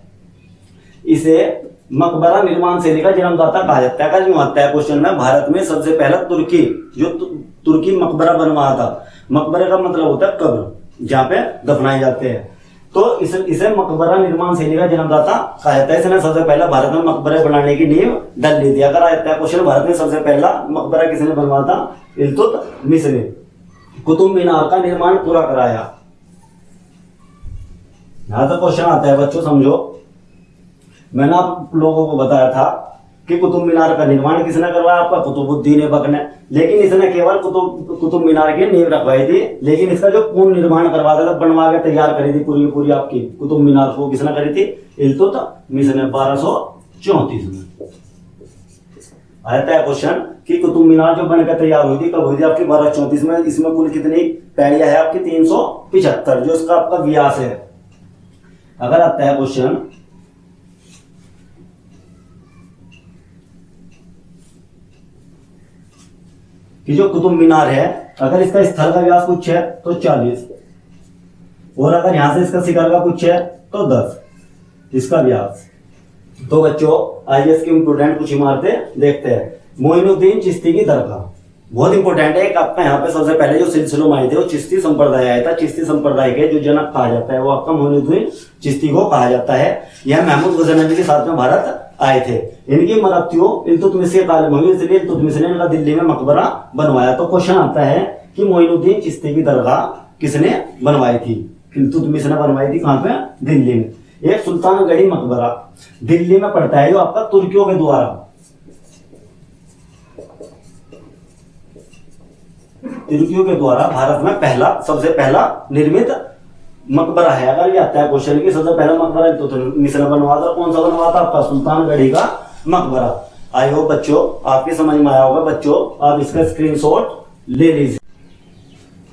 इसे मकबरा निर्माण शैली का जन्मदाता कहा जाता है। क्यों आता है क्वेश्चन में, भारत में सबसे पहला तुर्की मकबरा बनवाया था। मकबरे का मतलब होता है कब्र, जहाँ पे दफनाए जाते हैं। तो इसे मकबरा निर्माण शैली का जन्मदाता कहा जाता है। इसने सबसे पहला भारत में मकबरे बनाने की नींव डाल दी। अगर आता है क्वेश्चन, भारत में सबसे पहला मकबरा किसने बनवाया था, इल्तुतमिश ने। कुतुब मीनार का निर्माण पूरा कराया। यहां तक क्वेश्चन आता है बच्चों, समझो। मैंने आप लोगों को बताया था कि कुतुब मीनार का निर्माण किसने करवाया, आपका कुतुबुद्दीन ऐबक ने। लेकिन इसने केवल कुतुब मीनार की नींव रखवाई थी, लेकिन इसका जो पूर्ण निर्माण करवाया था, बनवा के तैयार करी थी पूरी आपकी कुतुब मीनार को किसने करी थी, इल्तुतमिश ने 1234 में। आता है क्वेश्चन कि कुतुब मीनार जो बनकर तैयार हुई थी कब हुई थी, आपकी 1234 में। इसमें कुल कितनी पैड़ियां है आपकी, 375, जो इसका आपका व्यास है। अगर आता है क्वेश्चन कि जो कुतुब मीनार है, अगर इसका स्थल का व्यास कुछ है तो 40, और अगर यहाँ से इसका शिकार का पूछे तो 10 इसका व्यास। तो बच्चों आइए इसकी इम्पोर्टेंट कुछ इमारतें देखते हैं। मोइनुद्दीन चिश्ती की दरगाह बहुत इंपॉर्टेंट है। एक आपका यहाँ पे सबसे पहले जो सिलसिलों में आए थे वो चिश्ती संप्रदाय आया था। चिश्ती संप्रदाय के जो जनक कहा जाता है वो आपका मोइनुद्दीन चिश्ती को कहा जाता है। यह महमूद गजनवी के साथ में भारत आए थे। इनकी मृत्यु इल्तुतमिश के काल में हुई, इसलिए इल्तुतमिश ने इनका दिल्ली में मकबरा बनवाया। तो क्वेश्चन आता है कि मोइनुद्दीन चिश्ती की दरगाह किसने बनवाई थी? इल्तुतमिश ने बनवाई थी। कहाँ पे? दिल्ली में। एक सुल्तानगढ़ी मकबरा दिल्ली में पड़ता है जो आपका तुर्कियों के द्वारा भारत में पहला सबसे पहला निर्मित मकबरा है। अगर ये आता है क्वेश्चन की सबसे पहला मकबरा इल्तुतमिश ने बनवाया था। कौन सा बनवाया था? आपका सुल्तानगढ़ी का मकबरा। आई होप बच्चों आपके समझ में आया होगा। बच्चों आप इसका स्क्रीनशॉट ले लीजिए।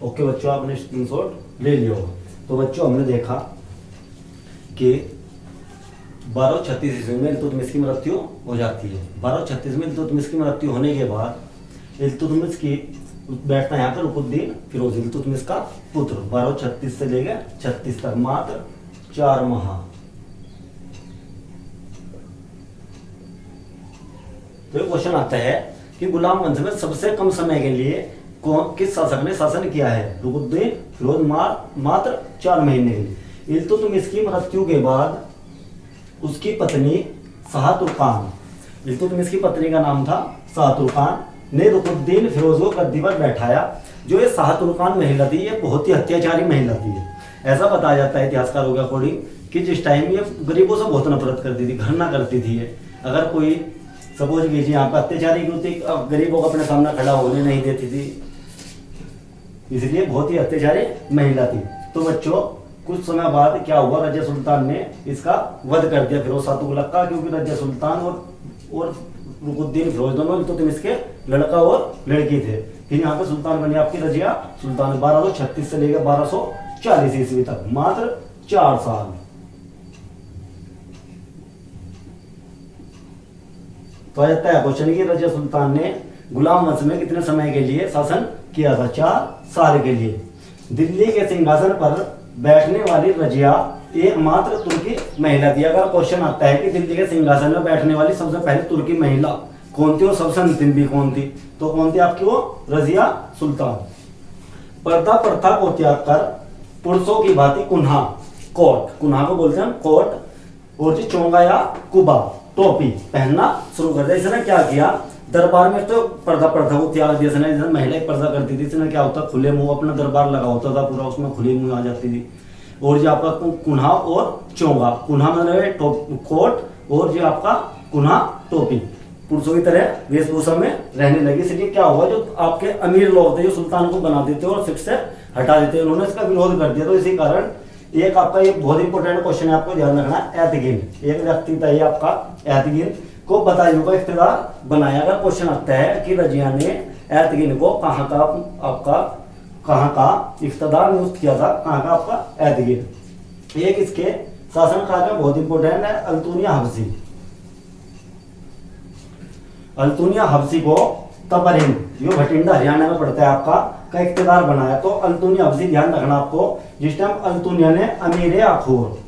ओके बच्चों आपने स्क्रीनशॉट ले लिया होगा। तो बच्चों हमने देखा कि 1236 ईस्वी में इल्तुतमिश की मृत्यु हो जाती है। 1236 में इल्तुतमिश की मृत्यु होने के बाद इल्तुतमिश की बैठता है यहाँ पे रुकुद्दीन फिरोज, इल्तुतमिश का पुत्र। 1236 से लेकर 36 तक मात्र 4 माह। तो क्वेश्चन आता है कि गुलाम वंश में सबसे कम समय के लिए किस शासक ने शासन किया है? रुकुद्दीन फिरोज मात्र 4 महीने के लिए। इल्तुतमिश की मृत्यु के बाद उसकी पत्नी शाह तुर्कान, इल्तुतमिश की पत्नी का नाम था शाह तुर्कान, ने रुकुद्दीन फिरोज को गद्दी पर बैठाया। जो ये शाह तुर्कान महिला थी ये बहुत ही अत्याचारी महिला थी। ऐसा बताया जाता है इतिहासकारों के अकॉर्डिंग कि जिस टाइम ये गरीबों से बहुत नफरत करती थी, घृणा करती थी। ये अगर कोई सपोज कीजिए यहाँ पर अत्याचारी क्यों थी, गरीबों को अपने सामने खड़ा होने नहीं देती थी, इसलिए बहुत ही अत्याचारी महिला थी। तो बच्चों कुछ समय बाद क्या हुआ, रजिया सुल्तान ने इसका वध कर दिया फिरोज शाह तुगलक का। क्योंकि रजिया सुल्तान और रुकुद्दीन फिरोज दोनों इल्तुतमिश के लड़का और लड़की थे। फिर यहाँ पे सुल्तान बनी आपकी रजिया सुल्तान। 1236 से लेकर 1240 ईस्वी तक मात्र 4 साल। तो आ जाता है क्वेश्चन की रजिया सुल्तान ने गुलाम वंश में कितने समय के लिए शासन किया था? 4 साल के लिए। दिल्ली के सिंहासन पर बैठने वाली रजिया एकमात्र तुर्की महिला थी। अगर क्वेश्चन आता है कि दिल्ली के सिंहासन में बैठने वाली सबसे पहले तुर्की महिला कौन थी और सबसे अंतिम भी कौन थी, तो कौन थी आपकी? वो रजिया सुल्तान। पर्दा प्रथा को त्याग कर पुरुषों की भांति कुन्हा कोट, कुन्हा को बोलते हैं कोट, और जी चोंगा या कुबा टोपी पहनना शुरू कर दिया। इसने क्या किया? दरबार में तो पर्दा प्रथा को त्याग दिया। इसने महिला पर्दा करती थी, इसने क्या होता खुले मुंह अपना दरबार लगा होता था पूरा, उसमें खुले मुंह आ जाती थी। और जो आपका कुन्हा और चोंगा, कुन्हा मतलब कोट और जो आपका कुन्हा टोपी, पुरुषों की तरह वेशभूषा में रहने लगी। इसलिए क्या हुआ, जो आपके अमीर लोग थे जो सुल्तान को बना देते और शिप से हटा देते, उन्होंने इसका विरोध कर दिया। तो इसी कारण एक आपका ये बहुत इंपॉर्टेंट क्वेश्चन है, आपको ध्यान रखना। एतगिन एक व्यक्ति था, ये आपका एतगिन को बदायूं का इख्तियार बनाया। अगर क्वेश्चन आता है कि रजिया ने एतगिन को कहाँ का इख्तियार नियुक्त किया था, कहाँ का आपका एतगिन। एक इसके शासनकाल में बहुत इंपॉर्टेंट है अल्तुनिया हबसी। अल्तुनिया हबसी को तबरिंद, जो भटिंडा हरियाणा में पड़ता है आपका, का इख्तियार बनाया। तो अल्तुनिया हबसी ध्यान रखना आपको, जिस टाइम अल्तुनिया ने अमीर आखोर,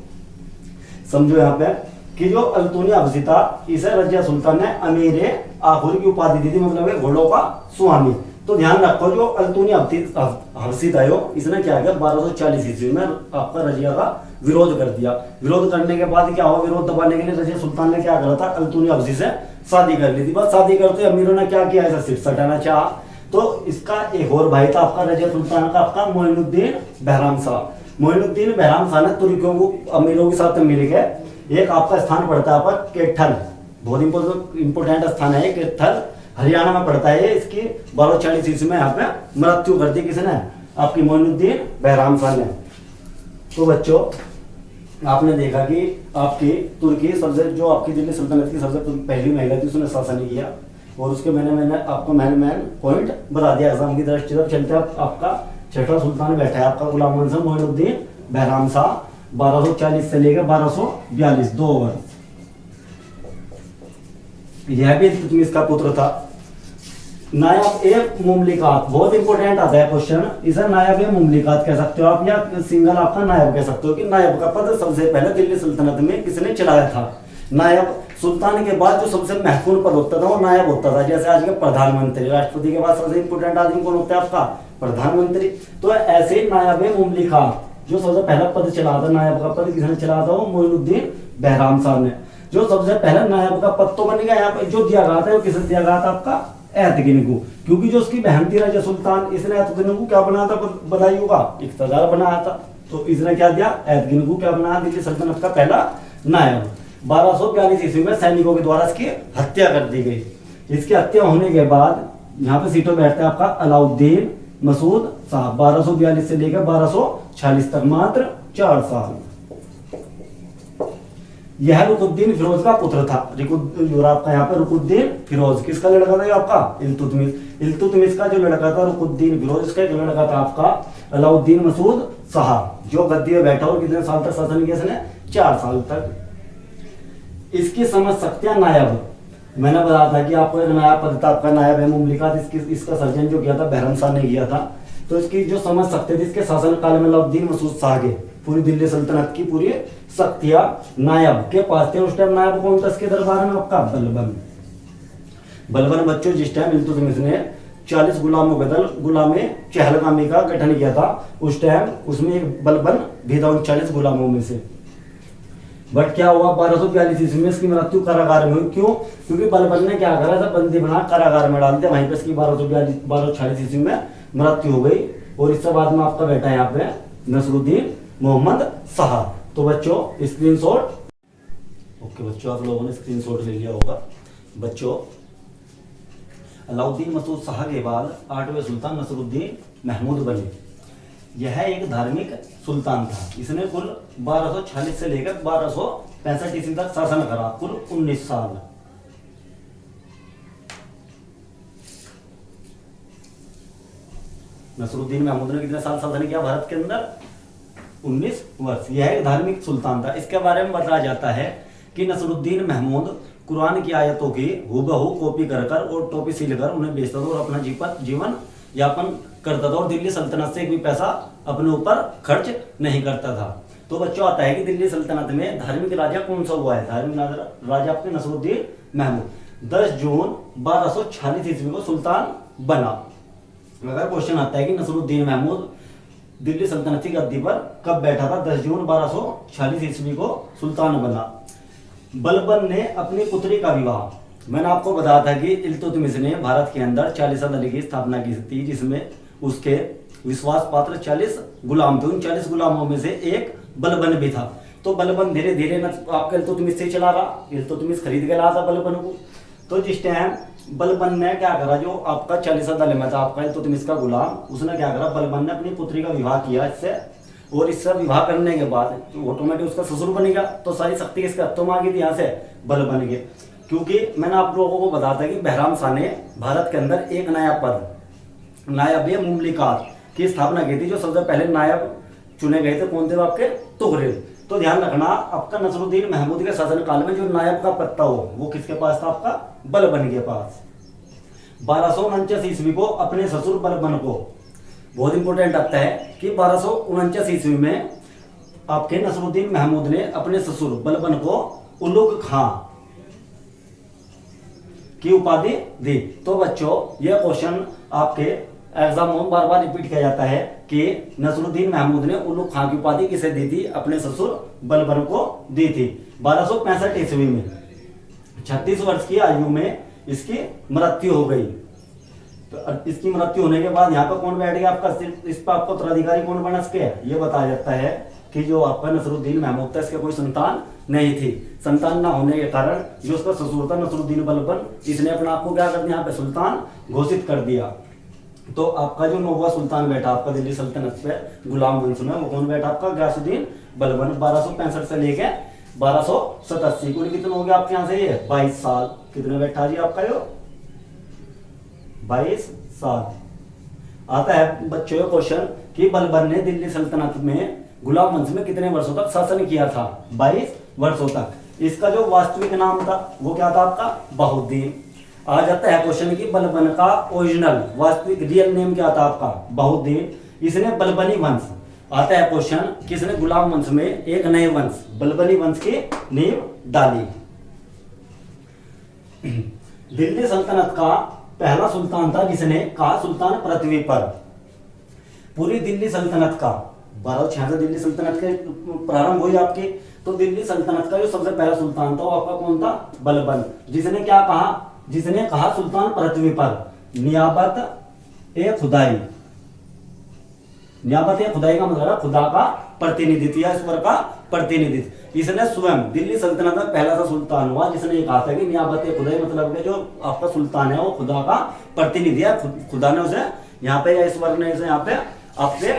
समझो यहाँ पे कि जो अल्तुनिया हबसी था इसे रजिया सुल्तान ने अमीर आखोर की उपाधि दी थी, मतलब घोड़ों का स्वामी। तो ध्यान रखो जो अल्तुनिया हबसी था इसने क्या किया, 1240 ईस्वी में आपका रजिया का विरोध कर दिया। विरोध करने के बाद क्या हुआ, विरोध दबाने के लिए रजिया सुल्तान ने क्या करा था, अल्तुनिया हबसी से शादी कर ली थी। बस शादी करते अमीरों ने क्या किया, ऐसा सिर्फ सटाना चाहा। तो इसका एक और भाई था आपका रजिया सुल्तान का, आपका मोइनुद्दीन बहराम शाह। मोइनुद्दीन बहराम शाह ने तुर्कियों को अमीरों के साथ मिल के एक आपका स्थान पड़ता है आपका केठल, बहुत इंपोर्टेंट स्थान है केठल, हरियाणा में पड़ता है। इसकी 1240 ईस्वी में यहाँ पे मृत्यु कर दी किसने, आपकी मोइनुद्दीन बहराम शाह ने। तो बच्चों आपने देखा कि आपकी तुर्की सबसे जो आपकी दिल्ली सल्तनत की सबसे पहली महिला थी, उसने शासन किया। और उसके मैंने आपको मैंने पॉइंट बता दिया एग्जाम की दृष्टि से। चलते आपका छठा सुल्तान बैठा है आपका गुलाम वंश मोइनुद्दीन बहराम शाह, 1240 से लेकर 1242 2 वर्ष। यह भी इल्तुतमिश का पुत्र था। नायब ए मुमलिकात बहुत इंपॉर्टेंट आता है क्वेश्चन, इसे नायब ए मुमलिकात कह सकते हो आप, या सिंगल आपका नायब कह सकते हो कि नायब का पद सबसे पहले दिल्ली सल्तनत में किसने चलाया था। नायब सुल्तान के बाद जो सबसे महत्वपूर्ण पद होता था वो नायब होता था। जैसे आज के प्रधानमंत्री, राष्ट्रपति के बाद सबसे इंपॉर्टेंट आदमी कौन होता है आपका, प्रधानमंत्री। तो ऐसे नायब ए मुमलिकात जो सबसे पहला पद चला था, नायब का पद किसने चला था, वो मोइनुद्दीन बहराम साहब ने। जो सबसे पहला नायब का पद तो बन गया यहाँ पे, जो दिया गया था वो किसने दिया गया था आपका, एतगिन को, क्योंकि जो उसकी बहन थी राजा सुल्तान, इसने एतगिन को क्या बनाया था, बदायूं का इख्तियार बनाया था। तो इसने क्या दिया, एतगिन को क्या बनाया, दिल्ली सल्तनत का पहला नायब। 1242 ईस्वी में सैनिकों के द्वारा इसकी हत्या कर दी गई। इसकी हत्या होने के बाद यहाँ पे सीटों बैठते हैं आपका अलाउद्दीन मसूद साहब, 1242 से लेकर 1246 तक, मात्र 4 साल। यह रुकुद्दीन फिरोज का पुत्र था। आपका यहाँ पे रुकुद्दीन फिरोज किसका लड़का था, ये आपका इल्तुतमिश। इल्तुतमिश का जो लड़का था रुकुद्दीन फिरोज, इसका एक लड़का था आपका अलाउद्दीन मसूद साहब, जो गद्दी में बैठा और कितने साल तक शासन किया इसने, 4 साल तक। इसकी समझ सकते हैं नायब, मैंने बताया था कि आपको एक नया पद था आपका नायब है मुमलिकात, इसका सर्जन जो किया था बहरम शाह ने किया था। तो इसकी जो समझ सकते थे, इसके शासन काल में अलाउद्दीन मसूद शाह के पूरी दिल्ली सल्तनत की पूरी शक्तियां नायब के पास थे। उस टाइम नायब कौन था इसके दरबार में आपका, बलबन। बलबन बच्चों जिस टाइम इल्तुतमिश ने 40 गुलामों के दल गुलामे चहलगामी का गठन किया था, उस टाइम उसमें एक बलबन भी था उन 40 गुलामों में से। बट क्या हुआ, 1242 ईस्वी में इसकी मृत्यु कारागार में हुई। क्यों, क्योंकि बलबन ने क्या करा था, बंदी बना कारागार में डाल दिया, वहीं पे इसकी 1246 ईस्वी में मृत्यु हो गई। और इसके बाद में आपका बेटा यहाँ पे नसरुद्दीन मोहम्मद शाह। तो बच्चों स्क्रीनशॉट, ओके बच्चों आप लोगों ने स्क्रीनशॉट ले लिया होगा। बच्चों अलाउद्दीन मसूद शाह के बाद 8वें सुल्तान नसरुद्दीन महमूद बने। यह एक धार्मिक सुल्तान था। इसने कुल 1246 से लेकर 1265 ईस्वी तक शासन करा, कुल 19 साल। नसरुद्दीन महमूद ने कितने साल शासन किया भारत के अंदर, 19 वर्ष। यह एक धार्मिक सुल्तान था। इसके बारे में बताया जाता है कि नसरुद्दीन महमूद कुरान की आयतों की हूबहू कॉपी कर और टोपी सिलकर उन्हें बेचता था और अपना जीवन यापन करता था, और दिल्ली सल्तनत से एक भी पैसा अपने ऊपर खर्च नहीं करता था। तो बच्चों आता है कि दिल्ली सल्तनत में धार्मिक राजा कौन सा हुआ है, धार्मिक राजा आपके नसरुद्दीन महमूद 10 जून 1246 ईस्वी को सुल्तान बना। अगर क्वेश्चन आता है कि नसरुद्दीन महमूद दिल्ली सल्तनत की गद्दी पर कब बैठा था, 10 जून 1246 ईस्वी को सुल्तान बना। बलबन ने अपनी पुत्री का विवाह, मैंने आपको बताया था कि इल्तुतमिश ने भारत के अंदर 40 दल की स्थापना की थी, जिसमें उसके विश्वास पात्र 40 गुलाम थे। उन 40 गुलामों में से एक बलबन भी था। तो बलबन धीरे धीरे आपका इल्तुतमिश से चला रहा, इल्तुतमिश खरीद के लाया था बलबन को। तो जिस टाइम बलबन ने क्या करा, जो आपका 40 दल में था आपका इल्तुतमिश का गुलाम, उसने क्या करा, बलबन ने अपनी पुत्री का विवाह किया इससे, और इससे विवाह करने के बाद ऑटोमेटिक उसका ससुर बन गया। तो सारी शक्ति किसके हाथों में आ गई थी, यहाँ से बलबन के। क्योंकि मैंने आप लोगों को बताया था कि बहराम शाह ने भारत के अंदर एक नया पद नायब मुमलिकात की स्थापना की थी। जो सबसे पहले नायब चुने गए थे कौन थे, आपके तुगरेल। तो ध्यान रखना, आपका नसरुद्दीन महमूद के शासन काल में जो नायब का पद था वो किसके पास था, आपका बलबन के पास। 1249 ईस्वी को अपने ससुर बलबन को, बहुत इंपॉर्टेंट आता है कि 1249 ईस्वी में आपके नसरुद्दीन महमूद ने अपने ससुर बलबन को उलुग खां की उपाधि दी। तो बच्चों ये क्वेश्चन आपके एग्जाम में बार बार रिपीट किया जाता है कि नसरुद्दीन महमूद ने उलुग खां की उपाधि किसे दी थी, अपने ससुर बलबन को दी थी। 1265 ईस्वी में 36 वर्ष की आयु में इसकी मृत्यु हो गई। तो इसकी मृत्यु होने के बाद यहाँ पर कौन बैठ गया आपका, इस पर आपको उत्तराधिकारी कौन बना सके, ये बताया जाता है कि जो आपका नसरुद्दीन महमूद था इसके कोई संतान नहीं थी। संतान ना होने के कारण जो उसका ससुर था नसरुद्दीन बलबन, इसने अपना आपको क्या कर दिया, यहाँ पे सुल्तान घोषित कर दिया। तो आपका जो 9वां सुल्तान बैठा आपका दिल्ली सल्तनत पे गुलाम वंश में, वो कौन बैठा आपका, गयासुद्दीन बलबन। 1265 से लेके 1287 कुल कितने हो गए आपके यहाँ से, ये 22 साल। कितने बैठा जी आपका यो, 22 साल। आता है बच्चों का क्वेश्चन कि बलबन ने दिल्ली सल्तनत में गुलाम वंश में कितने वर्षों तक शासन किया था, 22 वर्षों तक। इसका जो वास्तविक नाम था वो क्या था आपका, बहाउद्दीन। आ जाता है क्वेश्चन की बलबन का ओरिजिनल वास्तविक रियल नेम क्या था आपका? बहुद्दीन। इसने बलबनी वंश, आता है क्वेश्चन, किसने गुलाम वंश में एक नए वंश बलबनी वंश की नींव डाली। दिल्ली सल्तनत का पहला सुल्तान था जिसने कहा सुल्तान पृथ्वी पर। पूरी दिल्ली सल्तनत का 1266 दिल्ली सल्तनत के प्रारंभ हुई आपकी, तो दिल्ली सल्तनत का जो सबसे पहला सुल्तान था वो आपका कौन था? बलबन। जिसने क्या कहा? जिसने कहा सुल्तान पृथ्वी पर नियाबत ए खुदाई। नियाबत ए खुदाई का मतलब है खुदा का प्रतिनिधित्व या ईश्वर का प्रतिनिधित्व। इसने स्वयं दिल्ली सल्तनत में पहला सा सुल्तान हुआ जिसने ये कहा था कि नियाबत ए खुदाई मतलब कि जो आपका सुल्तान है वो खुदा का प्रतिनिधि है, खुदा ने उसे यहाँ पे या ईश्वर ने उसे यहाँ पे आप पे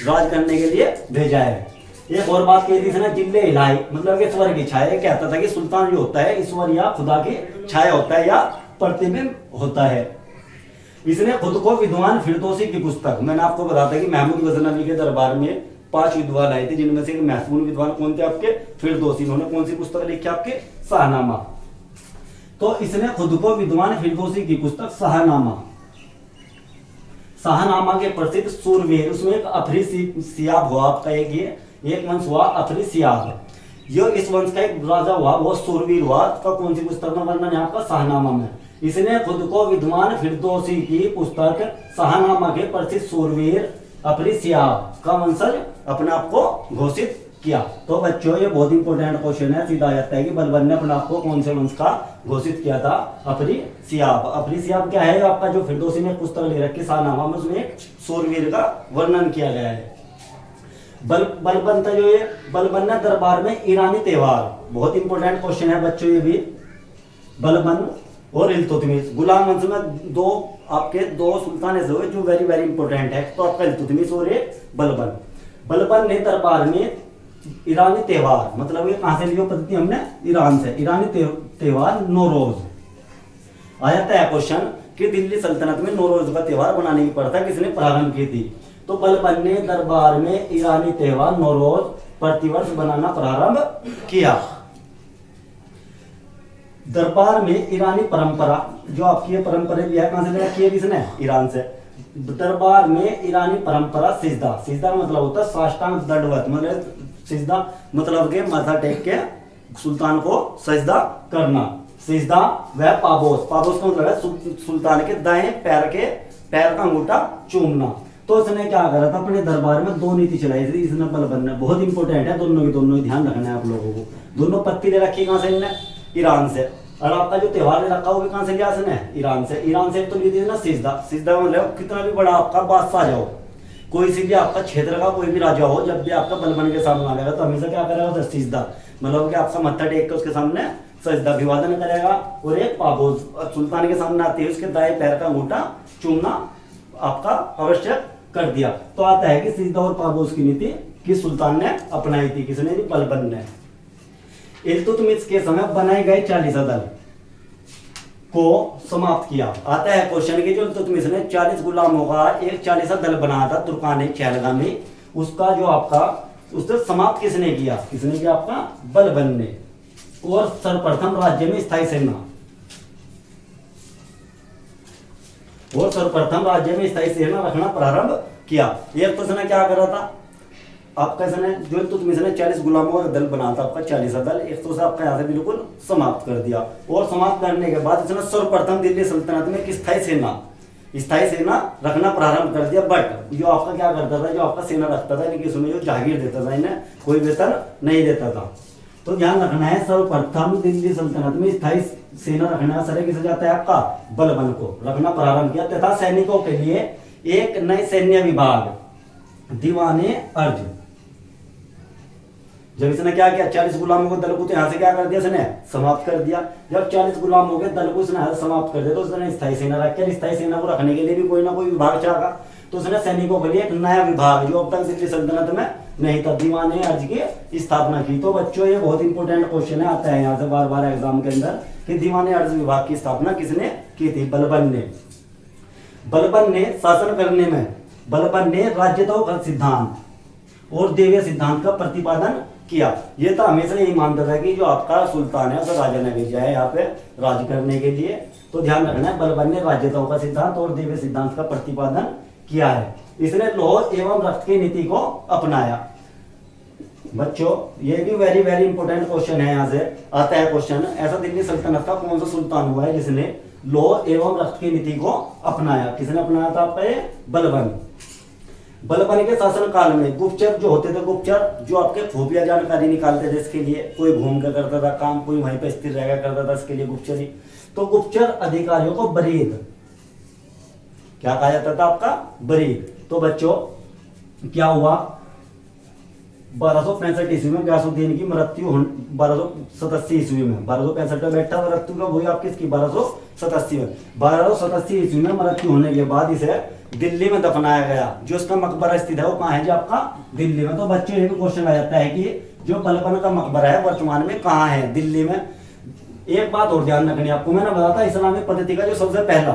राज करने के लिए भेजा है। एक और बात कही थी इसने, जिल्ले इलाही मतलब कि ईश्वर की छाया। कहता था कि सुल्तान जो होता है ईश्वर या खुदा की छाया होता है या प्रतिबिंब होता है। इसने खुद को विद्वान फिरदौसी की पुस्तक, मैंने आपको बताया था कि महमूद गजनवी के दरबार में 5 विद्वान आए थे जिनमें से एक महत्वपूर्ण विद्वान कौन थे आपके? फिरदौसी। इन्होंने कौन सी पुस्तक लिखी आपके? शाहनामा। तो इसने खुद को विद्वान फिरदौसी की पुस्तक शाहनामा के प्रसिद्ध सूरवीर, उसमें एक अफरी सियाब हुआ आपका, एक वंश हुआ अफरी सियाब। जो इस वंश का एक राजा हुआ वो सूरवीर हुआ, का कौन सी पुस्तक में वर्णन है आपका? शाहनामा में। इसने खुद को विद्वान फिरदौसी की पुस्तक शाहनामा के प्रसिद्ध सूरवीर अफरी सियाब का वंशज अपने आप को घोषित किया। तो बच्चों ये बहुत इंपॉर्टेंट क्वेश्चन है, सीधा आ जाता है कि बलबन ने अपने आप को कौन से वंश का घोषित किया था? अफरी सियाब। अफरी सियाब क्या है? आपका जो फिरदौसी ने पुस्तक लिख रखी शाहनामा में, उसमें एक सूरवीर का वर्णन किया गया है। बलबन था जो ये बलबन ने दरबार में ईरानी त्योहार, बहुत इंपॉर्टेंट क्वेश्चन है बच्चों ये भी। बलबन और इल्तुतमिश, गुलाम वंश में दो सुल्तान ऐसे हुए जो वेरी वेरी इंपॉर्टेंट है, तो आपका इल्तुतमिश और एक बलबन। बलबन ने दरबार में ईरानी त्योहार, मतलब ये कहां से लियो पद्धति हमने? ईरान से। ईरानी त्योहार नौरोज। आ जाता है क्वेश्चन कि दिल्ली सल्तनत में नौरोज का त्योहार बनाने की प्रथा किसने प्रारंभ की थी? तो बलबन ने दरबार में ईरानी त्योहार नौरोज प्रतिवर्ष बनाना प्रारंभ किया। दरबार में ईरानी परंपरा, जो आपकी परंपरा भी है, कहां से रखी है किसने? ईरान से। दरबार में ईरानी परंपरा सिजदा, सिजदा मतलब होता है साष्टांग दंडवत, मतलब सिजदा मतलब के माथा टेक के सुल्तान को सजदा करना। सिजदा व पाबोस, पाबोस का मतलब है सुल्तान के दाएं पैर का अंगूठा चूमना। तो इसने क्या करा था? अपने दरबार में 2 नीति चलाई थी इसने बलबन ने, बहुत इंपॉर्टेंट है, दोनों ही ध्यान रखना है आप लोगों को। दोनों पत्ती ले रखी कहां से? इनने ईरान से। और आपका जो त्योहार ले रखा वो भी कहां से लिया इसने? ईरान से। ईरान से तो ली थी ना सिजदा। सिजदा मतलब कितना भी बड़ा आपका बादशाह जाओ, कोई सी भी आपका क्षेत्र का कोई भी राजा हो, जब भी आपका बलबन के सामने आ जाएगा तो हमेशा क्या करेगा? सिजदा, मतलब कि आपका मत्था टेक के उसके सामने सजदा अभिवादन करेगा। और एक पाबोज, सुल्तान के सामने आते ही उसके दाएं पैर का अंगूठा चूमना आपका आवश्यक कर दिया। तो आता है कि सिजदा और पाबोज की नीति किस सुल्तान ने अपनाई थी? किसने? बलबन ने। इल्तुतमिश के समय बनाए गए 40 दल को समाप्त किया। आता है क्वेश्चन कि जो इल्तुतमिश ने 40 गुलामों का एक 40 दल बनाया था तुर्कानी चहलगामी, उसका जो आपका उससे समाप्त किसने किया? किसने किया? आपका बलबन ने। और सर्वप्रथम राज्य में स्थायी सेना, और सर्वप्रथम राज्य में स्थायी सेना रखना प्रारंभ किया। एक तो इसने क्या करा था आपका? इसने जो इल्तुतमिश ने 40 गुलामों का दल बना था आपका 40 दल, एक तो आपका यहाँ से बिल्कुल समाप्त कर दिया। और समाप्त करने के बाद इसने सर्वप्रथम दिल्ली सल्तनत में एक स्थायी सेना रखना प्रारंभ कर दिया। बट जो आपका क्या करता था? जो आपका सेना रखता था लेकिन उसमें जो जागीर देता था, इन्हें कोई वेतन नहीं देता था। तो ध्यान रखना है, सर्वप्रथम दिल्ली सल्तनत में स्थायी सेना रखने का श्रेय किसे जाता है? आपका बलबन को रखना प्रारंभ किया। तथा सैनिकों के लिए एक नए सैन्य विभाग दीवाने अर्ज, जब इसने क्या किया? 40 गुलामों को दल को तो यहाँ से क्या कर दिया? इसने समाप्त कर दिया। जब 40 गुलाम हो गए दल को इसने समाप्त कर दिया, तो उसने स्थायी सेना रखी। स्थायी सेना को रखने के लिए भी कोई ना कोई विभाग चाहेगा, तो उसने सैनिकों के लिए एक नया विभाग जो अब तक दिल्ली सल्तनत में नहीं था, दीवाने अर्ज की स्थापना की। तो बच्चों ये बहुत इंपॉर्टेंट क्वेश्चन है, आता है यहाँ से बार बार एग्जाम के अंदर कि दीवाने अर्ज विभाग की स्थापना किसने की थी? बलबन ने। बलबन ने शासन करने में बलबन ने राज्यत्व का सिद्धांत और देवीय सिद्धांत का प्रतिपादन किया। ये तो हमेशा यही मानता था कि जो आपका सुल्तान है उसे राजा ने भेजा है यहाँ पे राज करने के लिए। तो ध्यान रखना है, बलबन ने राज्यताओं का सिद्धांत और दिव्य सिद्धांत का प्रतिपादन किया है। इसने लौह एवं रक्त की नीति को अपनाया। बच्चों ये भी वेरी वेरी इंपॉर्टेंट क्वेश्चन है, यहाँ से आता है क्वेश्चन, ऐसा दिल्ली सल्तनत का कौन सा सुल्तान हुआ है जिसने लौह एवं रक्त की नीति को अपनाया? किसने अपनाया था आपका? ये बलबन। बलबन के शासन काल में गुप्तचर जो होते थे, गुप्तचर जो आपके खुफिया जानकारी निकालते थे, इसके लिए कोई घूम कर करता था काम, कोई वहीं पे स्थिर रह करता था, इसके लिए गुप्तचरी। तो गुप्तचर अधिकारियों को बरीद क्या कहा जाता था? आपका बरीद। तो बच्चों क्या हुआ? 1265 ईस्वी में गयासुद्दीन की मृत्यु 1287 ईस्वी में, 1265 में बैठा मृत्यु का हुई आपकी इसकी 1287 में। 1287 ईस्वी में मृत्यु होने के बाद इसे दिल्ली में दफनाया गया। जो इसका मकबरा स्थित है वो कहाँ है? जो आपका दिल्ली में। तो बच्चों ये भी क्वेश्चन आ जाता है कि जो बलबन का मकबरा है वर्तमान में कहाँ है? दिल्ली में। एक बात और ध्यान रखनी आपको, मैंने बताया था इस्लामी पद्धति का जो सबसे पहला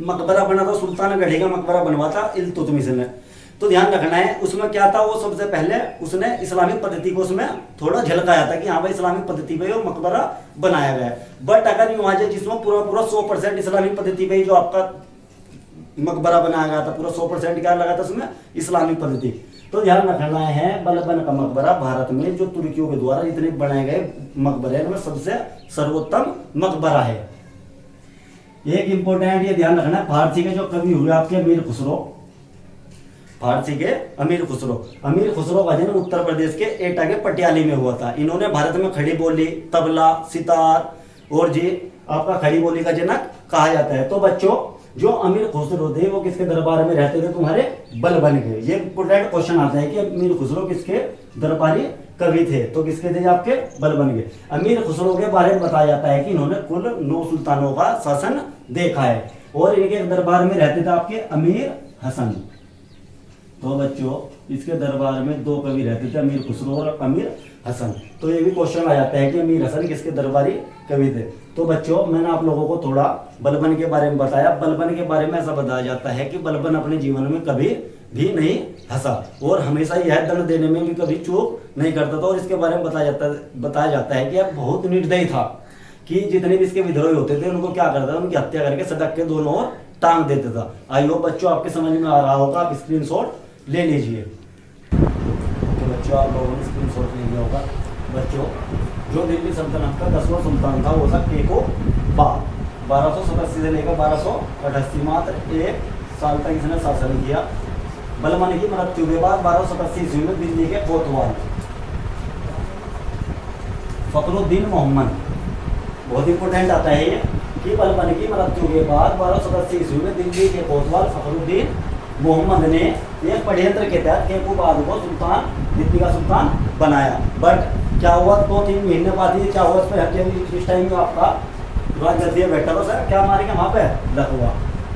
मकबरा बना था सुल्तानगढ़ी का मकबरा बनवा था इल्तुतमिश ने। तो ध्यान रखना है उसमें क्या था, वो सबसे पहले उसने इस्लामिक पद्धति को उसमें थोड़ा झलकाया था कि हाँ भाई इस्लामिक पद्धति पे वो मकबरा बनाया गया है। बट अगर यूं आ जाए जिसमें पूरा पूरा 100% इस्लामिक पद्धति पे जो आपका मकबरा बनाया गया था, पूरा 100% क्या लगा था उसमें? इस्लामिक पद्धति। तो ध्यान रखना है बलबन का मकबरा भारत में जो तुर्कियों के द्वारा इतने बनाए गए मकबरे में सबसे सर्वोत्तम मकबरा है। एक इंपॉर्टेंट ये ध्यान रखना है, फारसी के जो कवि हुए आपके अमीर खुसरो, फारसी के अमीर खुसरो का जन्म उत्तर प्रदेश के एटा के पटियाली में हुआ था। इन्होंने भारत में खड़ी बोली, तबला, सितार और जी आपका खड़ी बोली का जनक कहा जाता है। तो बच्चों जो अमीर खुसरो थे वो किसके दरबार में रहते थे? तुम्हारे बलबन के। ये इंपॉर्टेंट क्वेश्चन आता है कि अमीर खुसरो किसके दरबारी कवि थे? तो किसके थे? आपके बलबन के। अमीर खुसरो के बारे में बताया जाता है कि इन्होंने कुल 9 सुल्तानों का शासन देखा है और इनके दरबार में रहते थे आपके अमीर हसन। तो बच्चों इसके दरबार में 2 कवि रहते थे, अमीर खुसरो और अमीर हसन। तो ये भी क्वेश्चन आ जाता है कि अमीर हसन किसके दरबारी कवि थे? तो बच्चों मैंने आप लोगों को थोड़ा बलबन के बारे में बताया। बलबन के बारे में ऐसा बताया जाता है कि बलबन अपने जीवन में कभी भी नहीं हंसा और हमेशा यह दंड देने में भी कभी चूक नहीं करता था। और इसके बारे में बताया जाता है कि यह बहुत निर्दयी था कि जितने भी इसके विद्रोही होते थे उनको क्या करता था? उनकी हत्या करके सड़क के दोनों ओर टांग देता था। आई होप बच्चों आपके समझ में आ रहा होगा, आप स्क्रीनशॉट ले लीजिए। तो बच्चों आप लोगों ने स्क्रीनशॉट ले लिया होगा। बच्चों जो दिल्ली सल्तनत का 10वां सुल्तान था वो था केको बा। 1287 से लेकर 1288 मात्र 1 साल तक इसने शासन किया। बलबन की मृत्यु के बाद 1287 ईस्वी में दिल्ली के कोतवाल फखरुद्दीन मोहम्मद, बहुत इंपोर्टेंट आता है ये कि बलबन की मृत्यु के बाद 1287 ईस्वी में दिल्ली के कोतवाल फखरुद्दीन मोहम्मद ने एक षड्यंत्र के तहत केकूबाद को सुल्तान, दिल्ली का सुल्तान बनाया। बट क्या हुआ 2-3 महीने बाद ही क्या हुआ इस पर? इस टाइम में आपका राज गद्दी बैठा था सर, क्या मारेंगे वहाँ पे?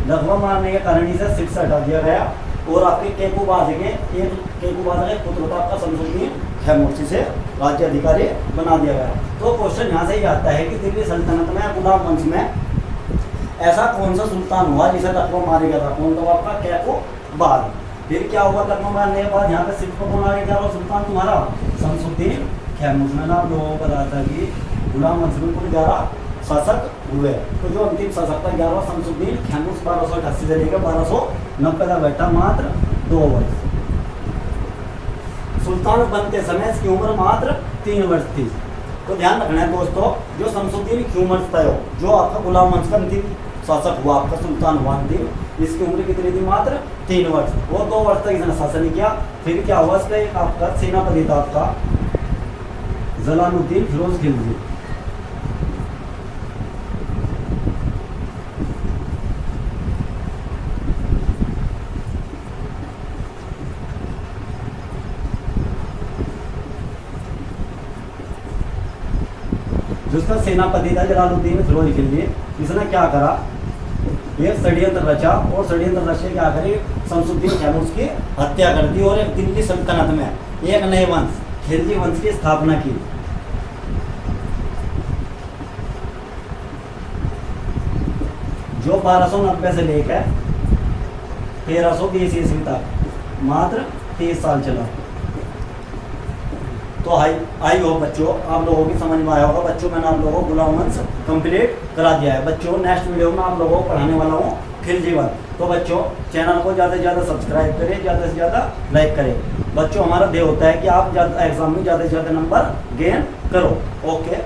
लखवा मारने के कारण इसे सिर से हटा दिया गया और आपके केकूबाद के पुत्र था आपका शमसुद्दीन खैमुर्शी से राज्य अधिकारी बना दिया गया। तो क्वेश्चन यहाँ से ही आता है कि दिल्ली सल्तनत में गुलाम वंश में ऐसा कौन सा सुल्तान हुआ जिसे लखवा मारा गया था? कौन था आपका? केकूबाद। फिर क्या हुआ लखवा मारने के बाद? यहाँ पे सिर्फ कौन आ गया सुल्तान तुम्हारा? शमसुद्दीन खैमुर्शी। मैंने आप लोगों को बताया था कि गुलाम वंश में कुल 11 शासक हुए। तो जो अंतिम शासक था 11वां शमसुद्दीन खैमुर्शी 1288 से लेकर 1290 तक बैठा, मात्र 2 वर्ष। सुल्तान बनते समय इसकी उम्र मात्र 3 वर्ष थी। तो ध्यान रखना है दोस्तों, जो शमसुद्दीन खैमुर्शी था जो आपका गुलाम वंश का अंतिम शासक हुआ, आपका सुल्तान हुआ अंतिम, इसकी उम्र कितनी थी? मात्र 3 वर्ष। वो 2 वर्ष तक इसने शासन किया। फिर क्या हुआ? इसका एक आपका सेनापति था आपका जलालुद्दीन फिरोज खिलजी। जिसका सेनापति था जलालुद्दीन फिरोज खिलजी, इसने क्या करा? एक षड्यंत्र रचा और षड्यंत्र रच के क्या करे? शमसुद्दीन खैमुर्शी की हत्या कर दी और एक दिल्ली सल्तनत में एक नए वंश खिलजी वंश की स्थापना की। जो 1290 से लेकर 1320 ईस्वी तक मात्र 30 साल चला। तो तो आई हो बच्चों, आप लोगों की समझ में आया होगा। बच्चों मैंने आप लोगों को गुलाम वंश कंप्लीट करा दिया है। बच्चों नेक्स्ट वीडियो में आप लोगों को पढ़ाने वाला हूँ खिलजी वन। तो बच्चों चैनल को ज़्यादा से ज़्यादा सब्सक्राइब करें, ज़्यादा से ज़्यादा लाइक करें। बच्चों हमारा ध्येय होता है कि आप एग्जाम में ज़्यादा से ज़्यादा नंबर गेन करो। ओके।